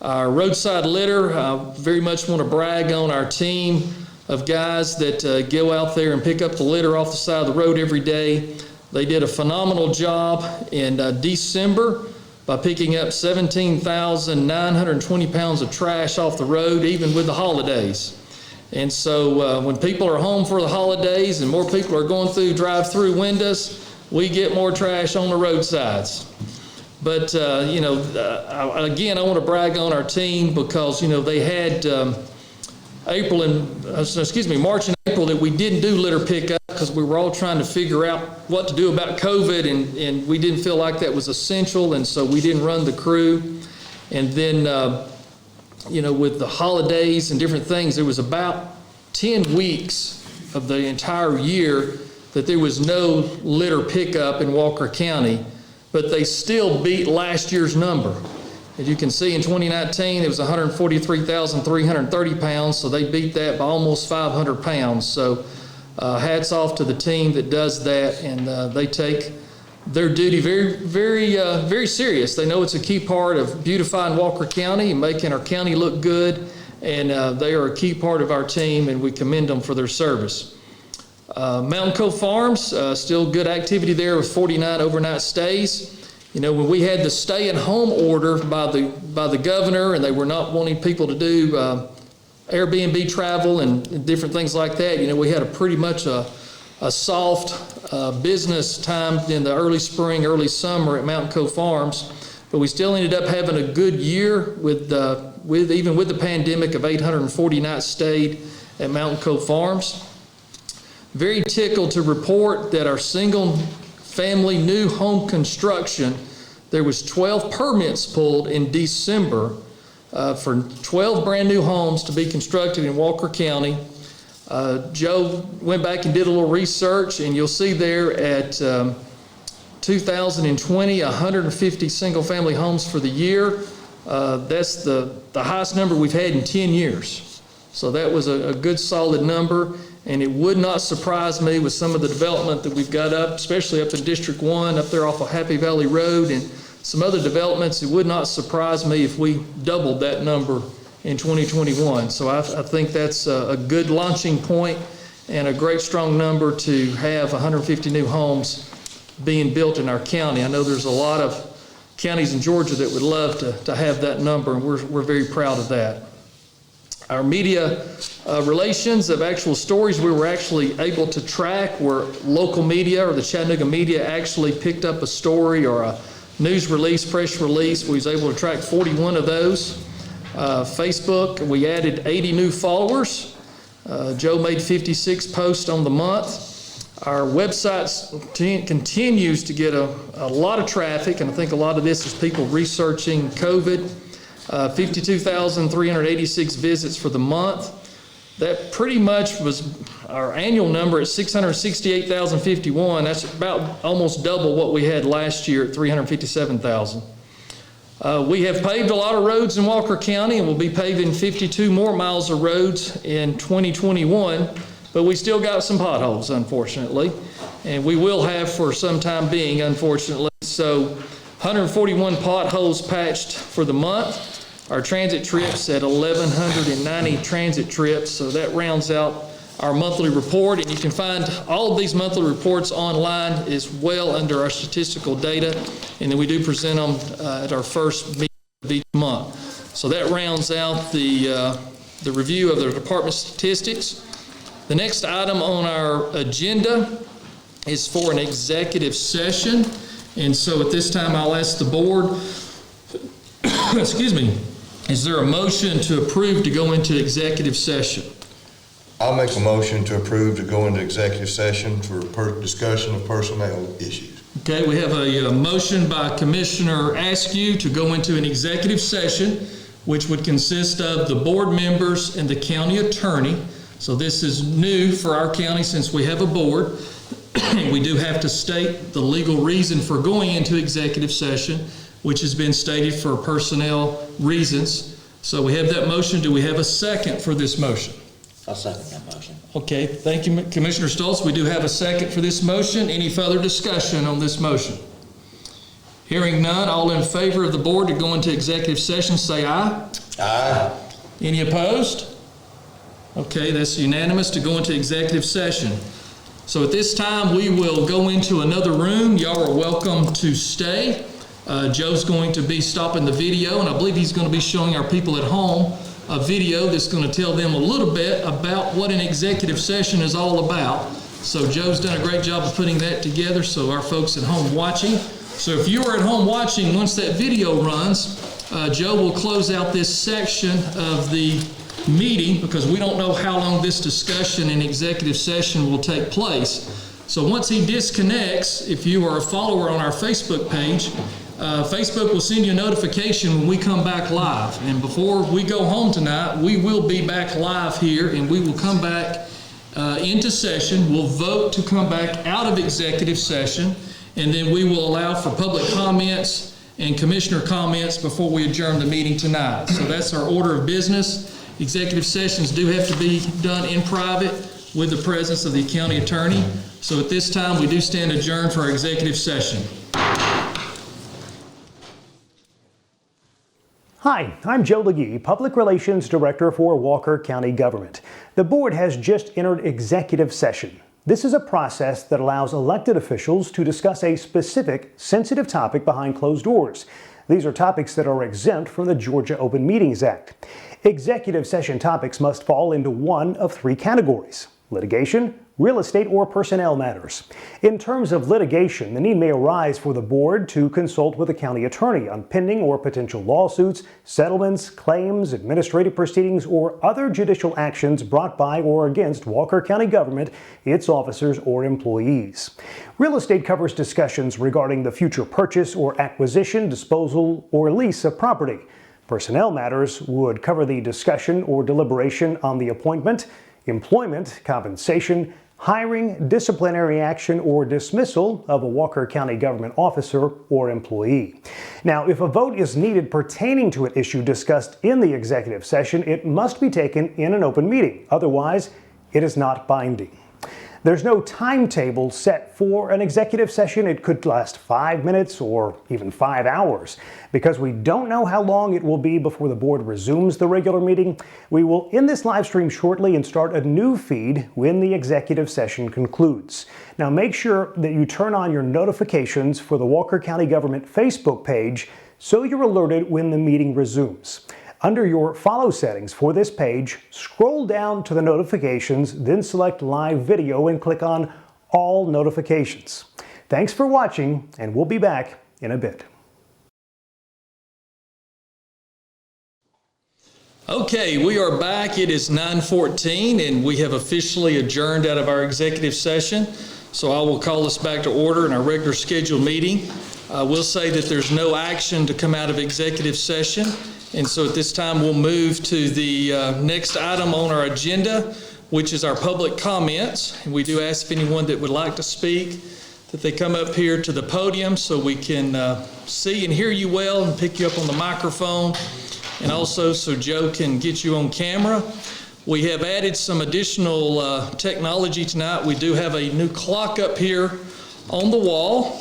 Our Roadside Litter, I very much want to brag on our team of guys that go out there and pick up the litter off the side of the road every day. They did a phenomenal job in December by picking up 17,920 pounds of trash off the road, even with the holidays. And so when people are home for the holidays and more people are going through drive-through windows, we get more trash on the roadsides. But, again, I want to brag on our team because, they had March and April that we didn't do litter pickup because we were all trying to figure out what to do about COVID, and we didn't feel like that was essential, and so we didn't run the crew. And then, with the holidays and different things, there was about 10 weeks of the entire year that there was no litter pickup in Walker County, but they still beat last year's number. As you can see, in 2019, it was 143,330 pounds, so they beat that by almost 500 pounds. So hats off to the team that does that, and they take their duty very, very, very serious. They know it's a key part of beautifying Walker County and making our county look good, and they are a key part of our team, and we commend them for their service. Mountain Cove Farms, still good activity there with 49 overnight stays. When we had the stay-at-home order by the governor, and they were not wanting people to do Airbnb travel and different things like that, we had a pretty much a soft business time in the early spring, early summer at Mountain Cove Farms, but we still ended up having a good year even with the pandemic of 840 nights stayed at Mountain Cove Farms. Very tickled to report that our single-family new home construction, there was 12 permits pulled in December for 12 brand-new homes to be constructed in Walker County. Joe went back and did a little research, and you'll see there at 2020, 150 single-family homes for the year. That's the highest number we've had in 10 years. So that was a good, solid number. And it would not surprise me with some of the development that we've got up, especially up in District 1, up there off of Happy Valley Road, and some other developments. It would not surprise me if we doubled that number in 2021. So I think that's a good launching point and a great strong number to have 150 new homes being built in our county. I know there's a lot of counties in Georgia that would love to have that number, and we're very proud of that. Our media relations of actual stories we were actually able to track were local media, or the Chattanooga media actually picked up a story or a news release, press release. We was able to track 41 of those. Facebook, we added 80 new followers. Joe made 56 posts on the month. Our website continues to get a lot of traffic, and I think a lot of this is people researching COVID. 52,386 visits for the month. That pretty much was our annual number at 668,051. That's about almost double what we had last year at 357,000. We have paved a lot of roads in Walker County, and we'll be paving 52 more miles of roads in 2021. but we still got some potholes, unfortunately, and we will have for some time being, unfortunately. So 141 potholes patched for the month. Our transit trips at 1,190 transit trips, so that rounds out our monthly report, and you can find all of these monthly reports online as well under our statistical data, and then we do present them at our first meeting of each month. So that rounds out the review of the department statistics. The next item on our agenda is for an executive session, and so at this time I'll ask the board, excuse me, is there a motion to approve to go into executive session? I'll make a motion to approve to go into executive session for discussion of personnel issues. Okay, we have a motion by Commissioner Askew to go into an executive session, which would consist of the board members and the county attorney. So this is new for our county since we have a board. We do have to state the legal reason for going into executive session, which has been stated for personnel reasons. So we have that motion. Do we have a second for this motion? I'll second that motion. Okay, thank you, Commissioner Stoltz. We do have a second for this motion. Any further discussion on this motion? Hearing none, all in favor of the board to go into executive session, say aye. Aye. Any opposed? Okay, that's unanimous to go into executive session. So at this time, we will go into another room. Y'all are welcome to stay. Joe's going to be stopping the video, and I believe he's going to be showing our people at home a video that's going to tell them a little bit about what an executive session is all about. So Joe's done a great job of putting that together, so our folks at home watching. So if you are at home watching, once that video runs, Joe will close out this section of the meeting because we don't know how long this discussion in executive session will take place. So once he disconnects, if you are a follower on our Facebook page, Facebook will send you a notification when we come back live. And before we go home tonight, we will be back live here, and we will come back into session. We'll vote to come back out of executive session, and then we will allow for public comments and commissioner comments before we adjourn the meeting tonight. So that's our order of business. Executive sessions do have to be done in private with the presence of the county attorney. So at this time, we do stand adjourned for our executive session. Hi, I'm Joe Legee, Public Relations Director for Walker County Government. The board has just entered executive session. This is a process that allows elected officials to discuss a specific, sensitive topic behind closed doors. These are topics that are exempt from the Georgia Open Meetings Act. Executive session topics must fall into one of three categories: litigation, real estate, or personnel matters. In terms of litigation, the need may arise for the board to consult with a county attorney on pending or potential lawsuits, settlements, claims, administrative proceedings, or other judicial actions brought by or against Walker County government, its officers, or employees. Real estate covers discussions regarding the future purchase or acquisition, disposal, or lease of property. Personnel matters would cover the discussion or deliberation on the appointment, employment, compensation, hiring, disciplinary action, or dismissal of a Walker County government officer or employee. Now, if a vote is needed pertaining to an issue discussed in the executive session, it must be taken in an open meeting. Otherwise, it is not binding. There's no timetable set for an executive session. It could last 5 minutes or even 5 hours. Because we don't know how long it will be before the board resumes the regular meeting, we will end this live stream shortly and start a new feed when the executive session concludes. Now make sure that you turn on your notifications for the Walker County Government Facebook page so you're alerted when the meeting resumes. Under your follow settings for this page, scroll down to the notifications, then select live video and click on all notifications. Thanks for watching, and we'll be back in a bit. Okay, we are back. It is 9:14, and we have officially adjourned out of our executive session. So I will call us back to order in our regular scheduled meeting. We'll say that there's no action to come out of executive session. And so at this time, we'll move to the next item on our agenda, which is our public comments. And we do ask if anyone that would like to speak, that they come up here to the podium so we can see and hear you well and pick you up on the microphone. And also so Joe can get you on camera. We have added some additional technology tonight. We do have a new clock up here on the wall.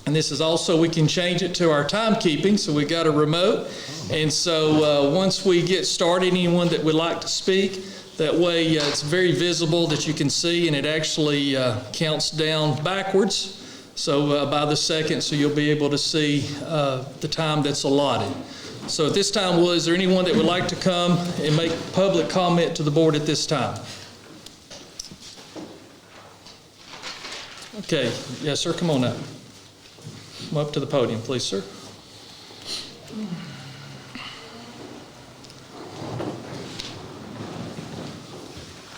And this is also, we can change it to our timekeeping, so we got a remote. And so once we get started, anyone that would like to speak, that way it's very visible that you can see, and it actually counts down backwards. So by the second, so you'll be able to see the time that's allotted. So at this time, is there anyone that would like to come and make public comment to the board at this time? Okay, yes, sir, come on up. Come up to the podium, please, sir.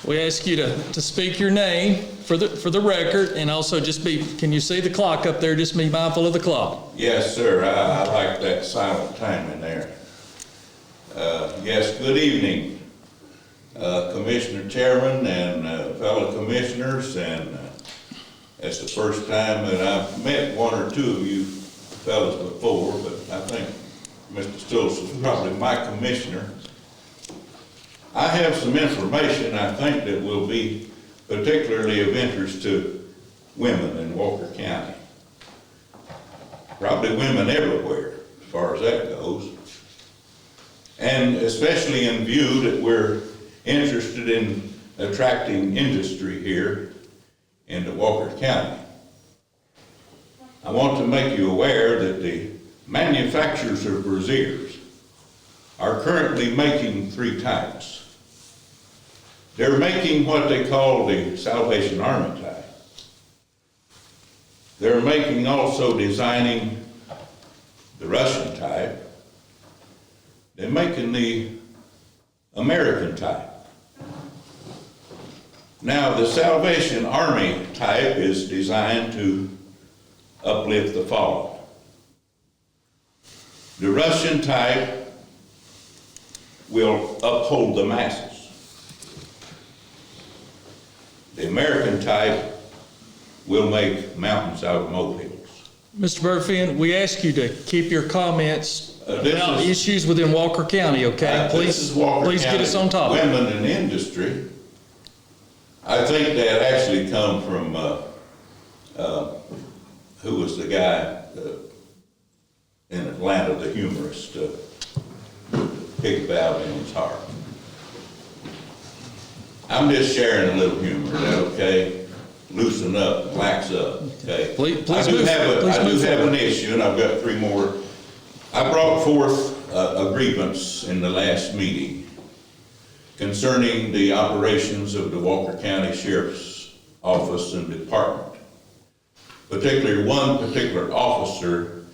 We ask you to speak your name for the record, and also just can you see the clock up there? Just be mindful of the clock. Yes, sir. I like that silent timing there. Yes, good evening, Commissioner Chairman and fellow commissioners, and it's the first time that I've met one or two of you fellas before, but I think Mr. Stoltz is probably my commissioner. I have some information I think that will be particularly of interest to women in Walker County. Probably women everywhere, as far as that goes. And especially in view that we're interested in attracting industry here into Walker County. I want to make you aware that the manufacturers of braziers are currently making 3 types. They're making what they call the Salvation Army type. They're making also designing the Russian type. They're making the American type. Now, the Salvation Army type is designed to uplift the fallen. The Russian type will uphold the masses. The American type will make mountains out of molehills. Mr. Burfin, we ask you to keep your comments about issues within Walker County, okay? This is Walker please County get us on top. Women in industry. I think that actually come from, who was the guy in Atlanta, the humorist, big valve in his heart. I'm just sharing a little humor, is that okay? Loosen up, relax up, okay? Please I do move have forward. an issue, and I've got 3 more. I brought forth a grievance in the last meeting concerning the operations of the Walker County Sheriff's Office and Department. Particularly one particular officer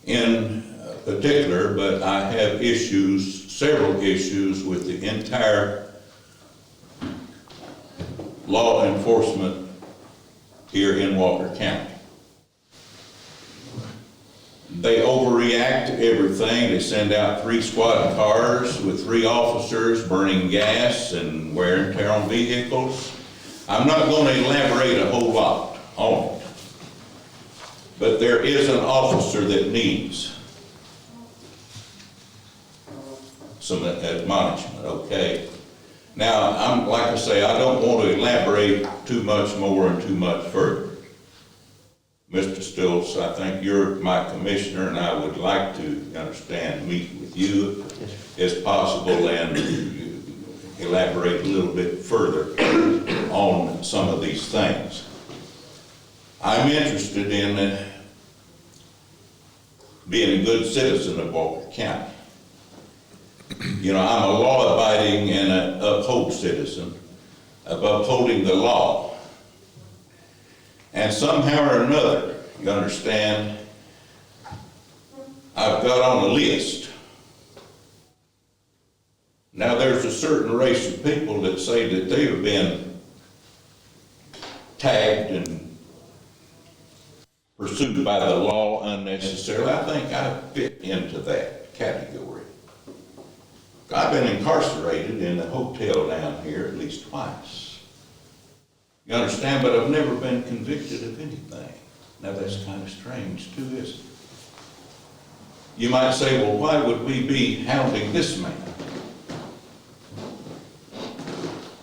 in particular, but I have several issues with the entire law enforcement here in Walker County. They overreact to everything. They send out 3 squad cars with 3 officers burning gas and wear and tear on vehicles. I'm not going to elaborate a whole lot on it, but there is an officer that needs some admonishment, okay? Now, like I say, I don't want to elaborate too much more and too much further. Mr. Stoltz, I think you're my commissioner, and I would like to, meet with you as possible and elaborate a little bit further on some of these things. I'm interested in being a good citizen of Walker County. I'm a law-abiding and an uphold citizen of upholding the law. And somehow or another, you understand, I've got on a list. Now there's a certain race of people that say that they have been tagged and pursued by the law unnecessarily. I think I fit into that category. I've been incarcerated in a hotel down here at least twice. You understand? But I've never been convicted of anything. Now that's kind of strange too, isn't it? You might say, well, why would we be hounding this man?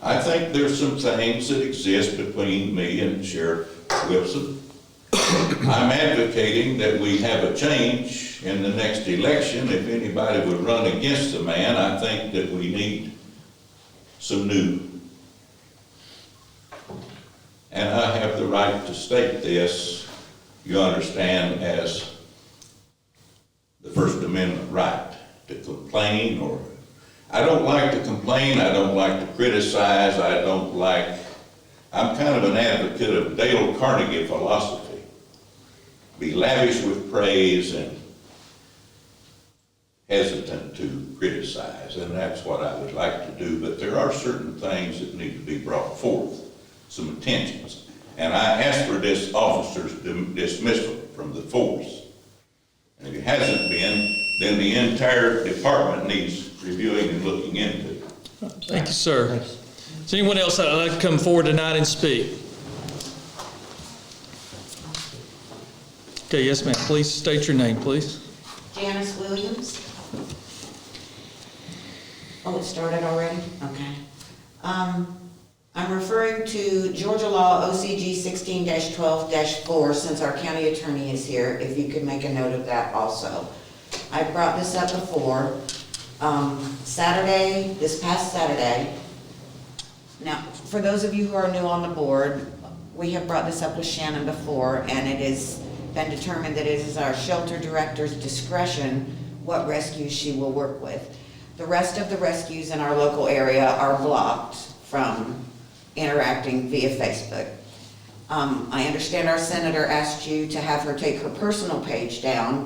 I think there's some things that exist between me and Sheriff Wilson. I'm advocating that we have a change in the next election. If anybody would run against the man, I think that we need some new. And I have the right to state this, you understand, as the First Amendment right to complain, or I don't like to complain, I don't like to criticize, I'm kind of an advocate of Dale Carnegie philosophy. Be lavish with praise and hesitant to criticize, and that's what I would like to do, but there are certain things that need to be brought forth, some attentions. And I asked for this officer's dismissal from the force. And if it hasn't been, then the entire department needs reviewing and looking into. Thank you, sir. Is anyone else that would like to come forward tonight and speak? Okay, yes, ma'am. Please state your name, please. Janice Williams. Oh, it started already? Okay. I'm referring to Georgia Law OCG 16-12-4, since our county attorney is here, if you could make a note of that also. I brought this up before. This past Saturday. Now, for those of you who are new on the board, we have brought this up with Shannon before, and it has been determined that it is our shelter director's discretion what rescues she will work with. The rest of the rescues in our local area are blocked from interacting via Facebook. I understand our senator asked you to have her take her personal page down,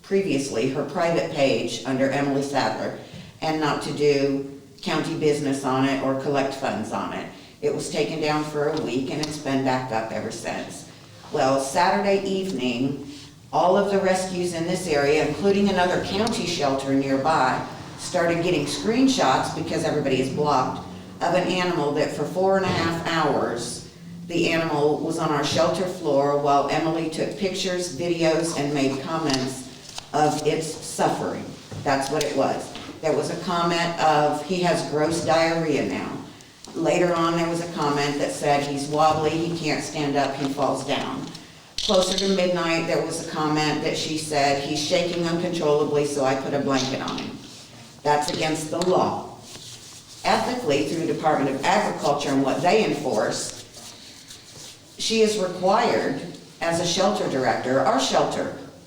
previously her private page under Emily Sadler, and not to do county business on it or collect funds on it. It was taken down for a week and it's been back up ever since. Well, Saturday evening, all of the rescues in this area, including another county shelter nearby, started getting screenshots, because everybody is blocked, of an animal that for 4.5 hours, the animal was on our shelter floor while Emily took pictures, videos, and made comments of its suffering. That's what it was. There was a comment of, he has gross diarrhea now. Later on, there was a comment that said he's wobbly, he can't stand up, he falls down. Closer to midnight, there was a comment that she said, he's shaking uncontrollably, so I put a blanket on him. That's against the law. Ethically, through the Department of Agriculture and what they enforce, she is required, as a shelter director,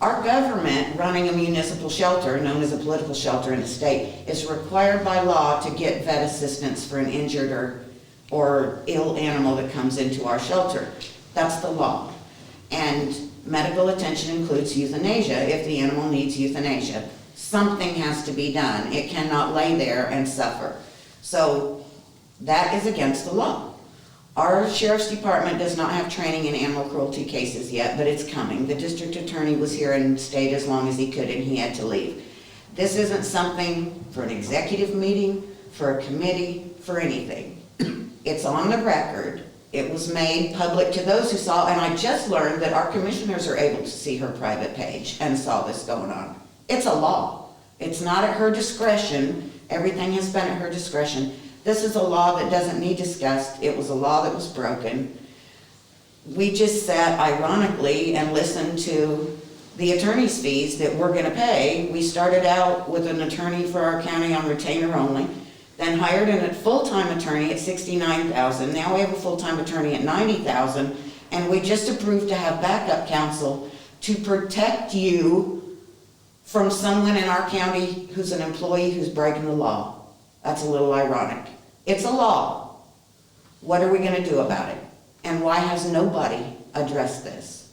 our government running a municipal shelter, known as a political shelter in the state, is required by law to get vet assistance for an injured or ill animal that comes into our shelter. That's the law. And medical attention includes euthanasia if the animal needs euthanasia. Something has to be done. It cannot lay there and suffer. So that is against the law. Our sheriff's department does not have training in animal cruelty cases yet, but it's coming. The district attorney was here and stayed as long as he could, and he had to leave. This isn't something for an executive meeting, for a committee, for anything. It's on the record. It was made public to those who saw, and I just learned that our commissioners are able to see her private page and saw this going on. It's a law. It's not at her discretion. Everything has been at her discretion. This is a law that doesn't need discussed. It was a law that was broken. We just sat ironically and listened to the attorney's fees that we're gonna pay. We started out with an attorney for our county on retainer only, then hired a full-time attorney at $69,000. Now we have a full-time attorney at $90,000, and we just approved to have backup counsel to protect you from someone in our county who's an employee who's breaking the law. That's a little ironic. It's a law. What are we gonna do about it? And why has nobody addressed this?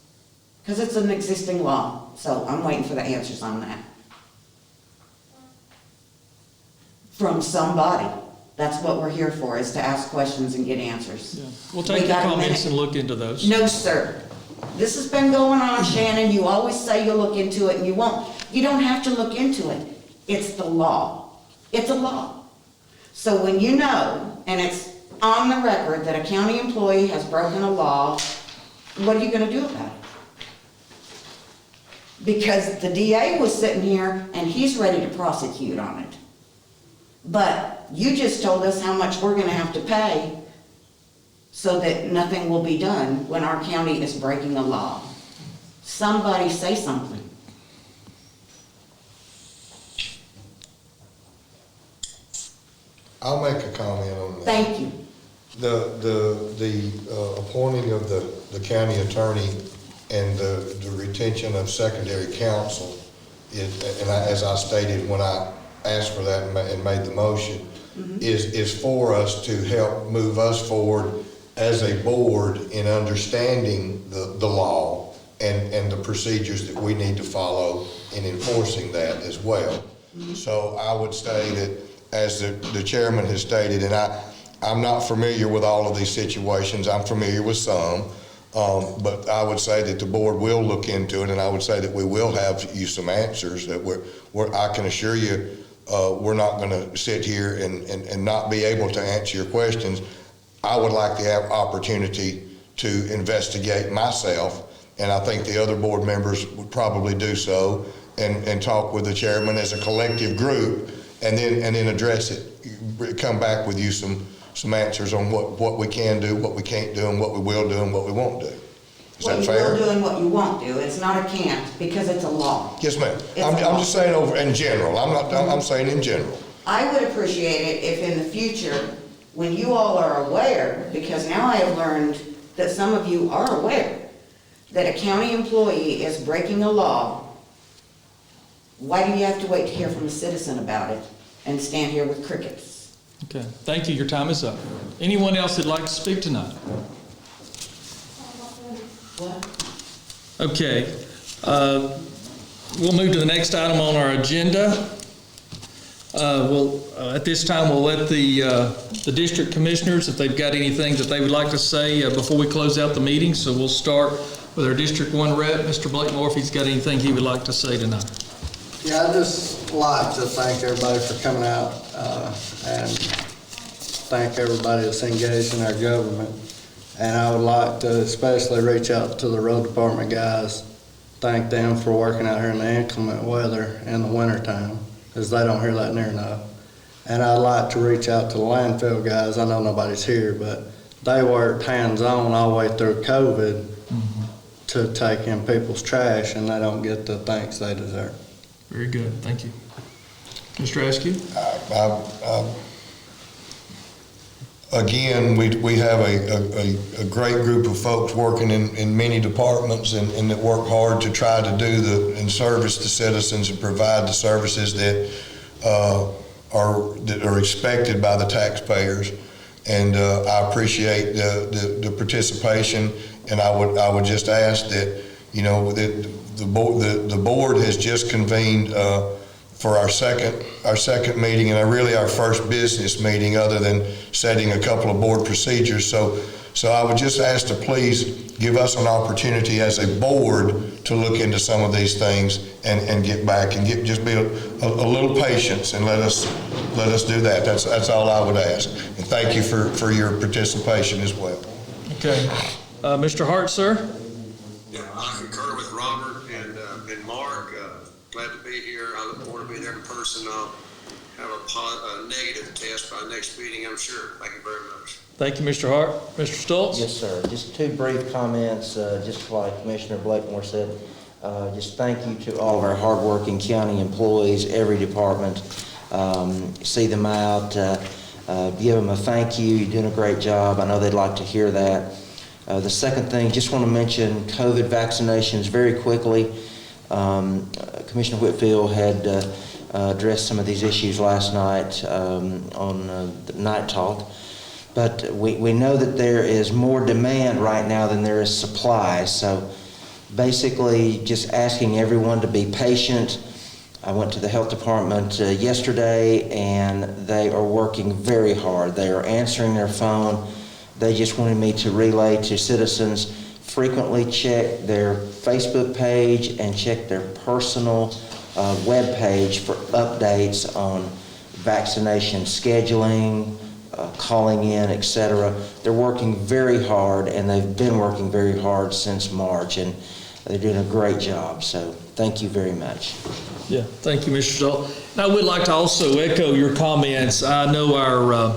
Because it's an existing law, so I'm waiting for the answers on that. From somebody. That's what we're here for, is to ask questions and get answers. Yeah. We'll take your comments and look into those. No, sir. This has been going on, Shannon. You always say you'll look into it, and you won't. You don't have to look into it. It's the law. It's a law. So when you know, and it's on the record, that a county employee has broken a law, what are you gonna do about it? Because the DA was sitting here and he's ready to prosecute on it. But you just told us how much we're gonna have to pay so that nothing will be done when our county is breaking the law. Somebody say something. I'll make a comment on that. Thank you. The appointing of the county attorney and the retention of secondary counsel is, and as I stated when I asked for that and made the motion, is for us to help move us forward as a board in understanding the law and the procedures that we need to follow in enforcing that as well. So I would say that, as the chairman has stated, and I'm not familiar with all of these situations, I'm familiar with some, but I would say that the board will look into it, and I would say that we will have you some answers that I can assure you, we're not gonna sit here and not be able to answer your questions. I would like to have opportunity to investigate myself, and I think the other board members would probably do so, and talk with the chairman as a collective group, and then address it, come back with you some answers on what we can do, what we can't do, and what we will do, and what we won't do. Is that fair? What you will do and what you won't do. It's not a can't, because it's a law. Yes, ma'am. I'm just saying over in general. I'm saying in general. I would appreciate it if in the future, when you all are aware, because now I have learned that some of you are aware, that a county employee is breaking a law, why do you have to wait to hear from a citizen about it and stand here with crickets? Okay, thank you. Your time is up. Anyone else that'd like to speak tonight? What? Okay, we'll move to the next item on our agenda. At this time, we'll let the district commissioners, if they've got anything that they would like to say before we close out the meeting. So we'll start with our District 1 rep, Mr. Blakemore, if he's got anything he would like to say tonight. Yeah, I'd just like to thank everybody for coming out, and thank everybody that's engaged in our government. And I would like to especially reach out to the road department guys, thank them for working out here in the inclement weather in the wintertime, because they don't hear that near enough. And I'd like to reach out to the landfill guys. I know nobody's here, but they worked hands-on all the way through COVID to take in people's trash, and they don't get the thanks they deserve. Very good, thank you. Mr. Askew? Again, we have a great group of folks working in many departments and that work hard to try to do and service the citizens and provide the services that are expected by the taxpayers. And I appreciate the participation, and I would just ask that, you know, that the board has just convened for our second meeting, and really our first business meeting, other than setting a couple of board procedures. So I would just ask to please give us an opportunity as a board to look into some of these things and get back and just be a little patience and let us do that. That's all I would ask. And thank you for your participation as well. Okay. Mr. Hart, sir? Yeah, I concur with Robert and Mark. Glad to be here. I look forward to being there in person. I'll have a negative test by next meeting, I'm sure. Thank you very much. Thank you, Mr. Hart. Mr. Stoltz? Yes, sir. Just two brief comments, just like Commissioner Blakemore said. Just thank you to all of our hardworking county employees, every department. See them out, give them a thank you. You're doing a great job. I know they'd like to hear that. The second thing, just want to mention COVID vaccinations very quickly. Commissioner Whitfield had addressed some of these issues last night on the Night Talk. But we know that there is more demand right now than there is supply. So basically just asking everyone to be patient. I went to the health department yesterday, and they are working very hard. They are answering their phone. They just wanted me to relay to citizens, frequently check their Facebook page and check their personal web page for updates on vaccination scheduling, calling in, etc. They're working very hard, and they've been working very hard since March, and they're doing a great job. So thank you very much. Yeah, thank you, Mr. Stoll. And I would like to also echo your comments. I know our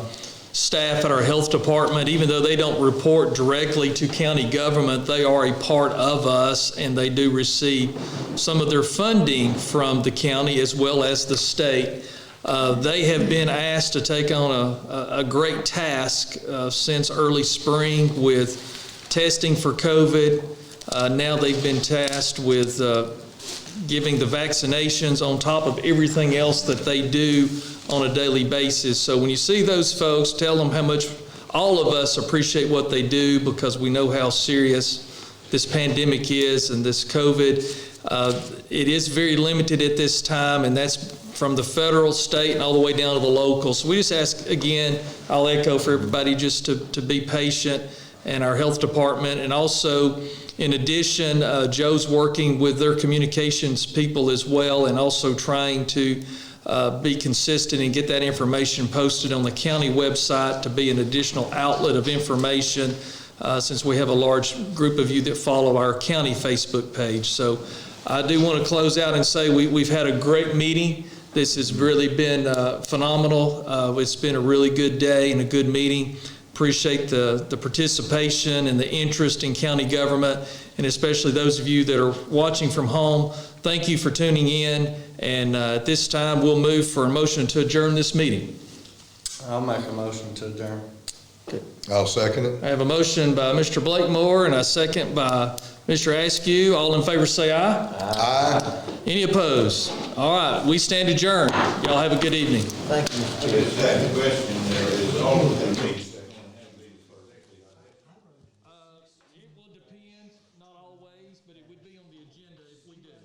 staff at our health department, even though they don't report directly to county government, they are a part of us, and they do receive some of their funding from the county as well as the state. They have been asked to take on a great task since early spring with testing for COVID. Now they've been tasked with giving the vaccinations on top of everything else that they do on a daily basis. So when you see those folks, tell them how much all of us appreciate what they do, because we know how serious this pandemic is and this COVID. It is very limited at this time, and that's from the federal, state, and all the way down to the local. So we just ask, again, I'll echo for everybody just to be patient, and our health department. And also, in addition, Joe's working with their communications people as well, and also trying to be consistent and get that information posted on the county website to be an additional outlet of information, since we have a large group of you that follow our county Facebook page. So I do want to close out and say we've had a great meeting. This has really been phenomenal. It's been a really good day and a good meeting. Appreciate the participation and the interest in county government, and especially those of you that are watching from home. Thank you for tuning in, and at this time we'll move for a motion to adjourn this meeting. I'll make a motion to adjourn. I'll second it. I have a motion by Mr. Blakemore and a second by Mr. Askew. All in favor say aye. Aye. Any opposed? All right, we stand adjourned. Y'all have a good evening. Thank you. I just have a question there, is all of them meetings that want to have these for It will depend, not always, but it would be on the agenda if we do.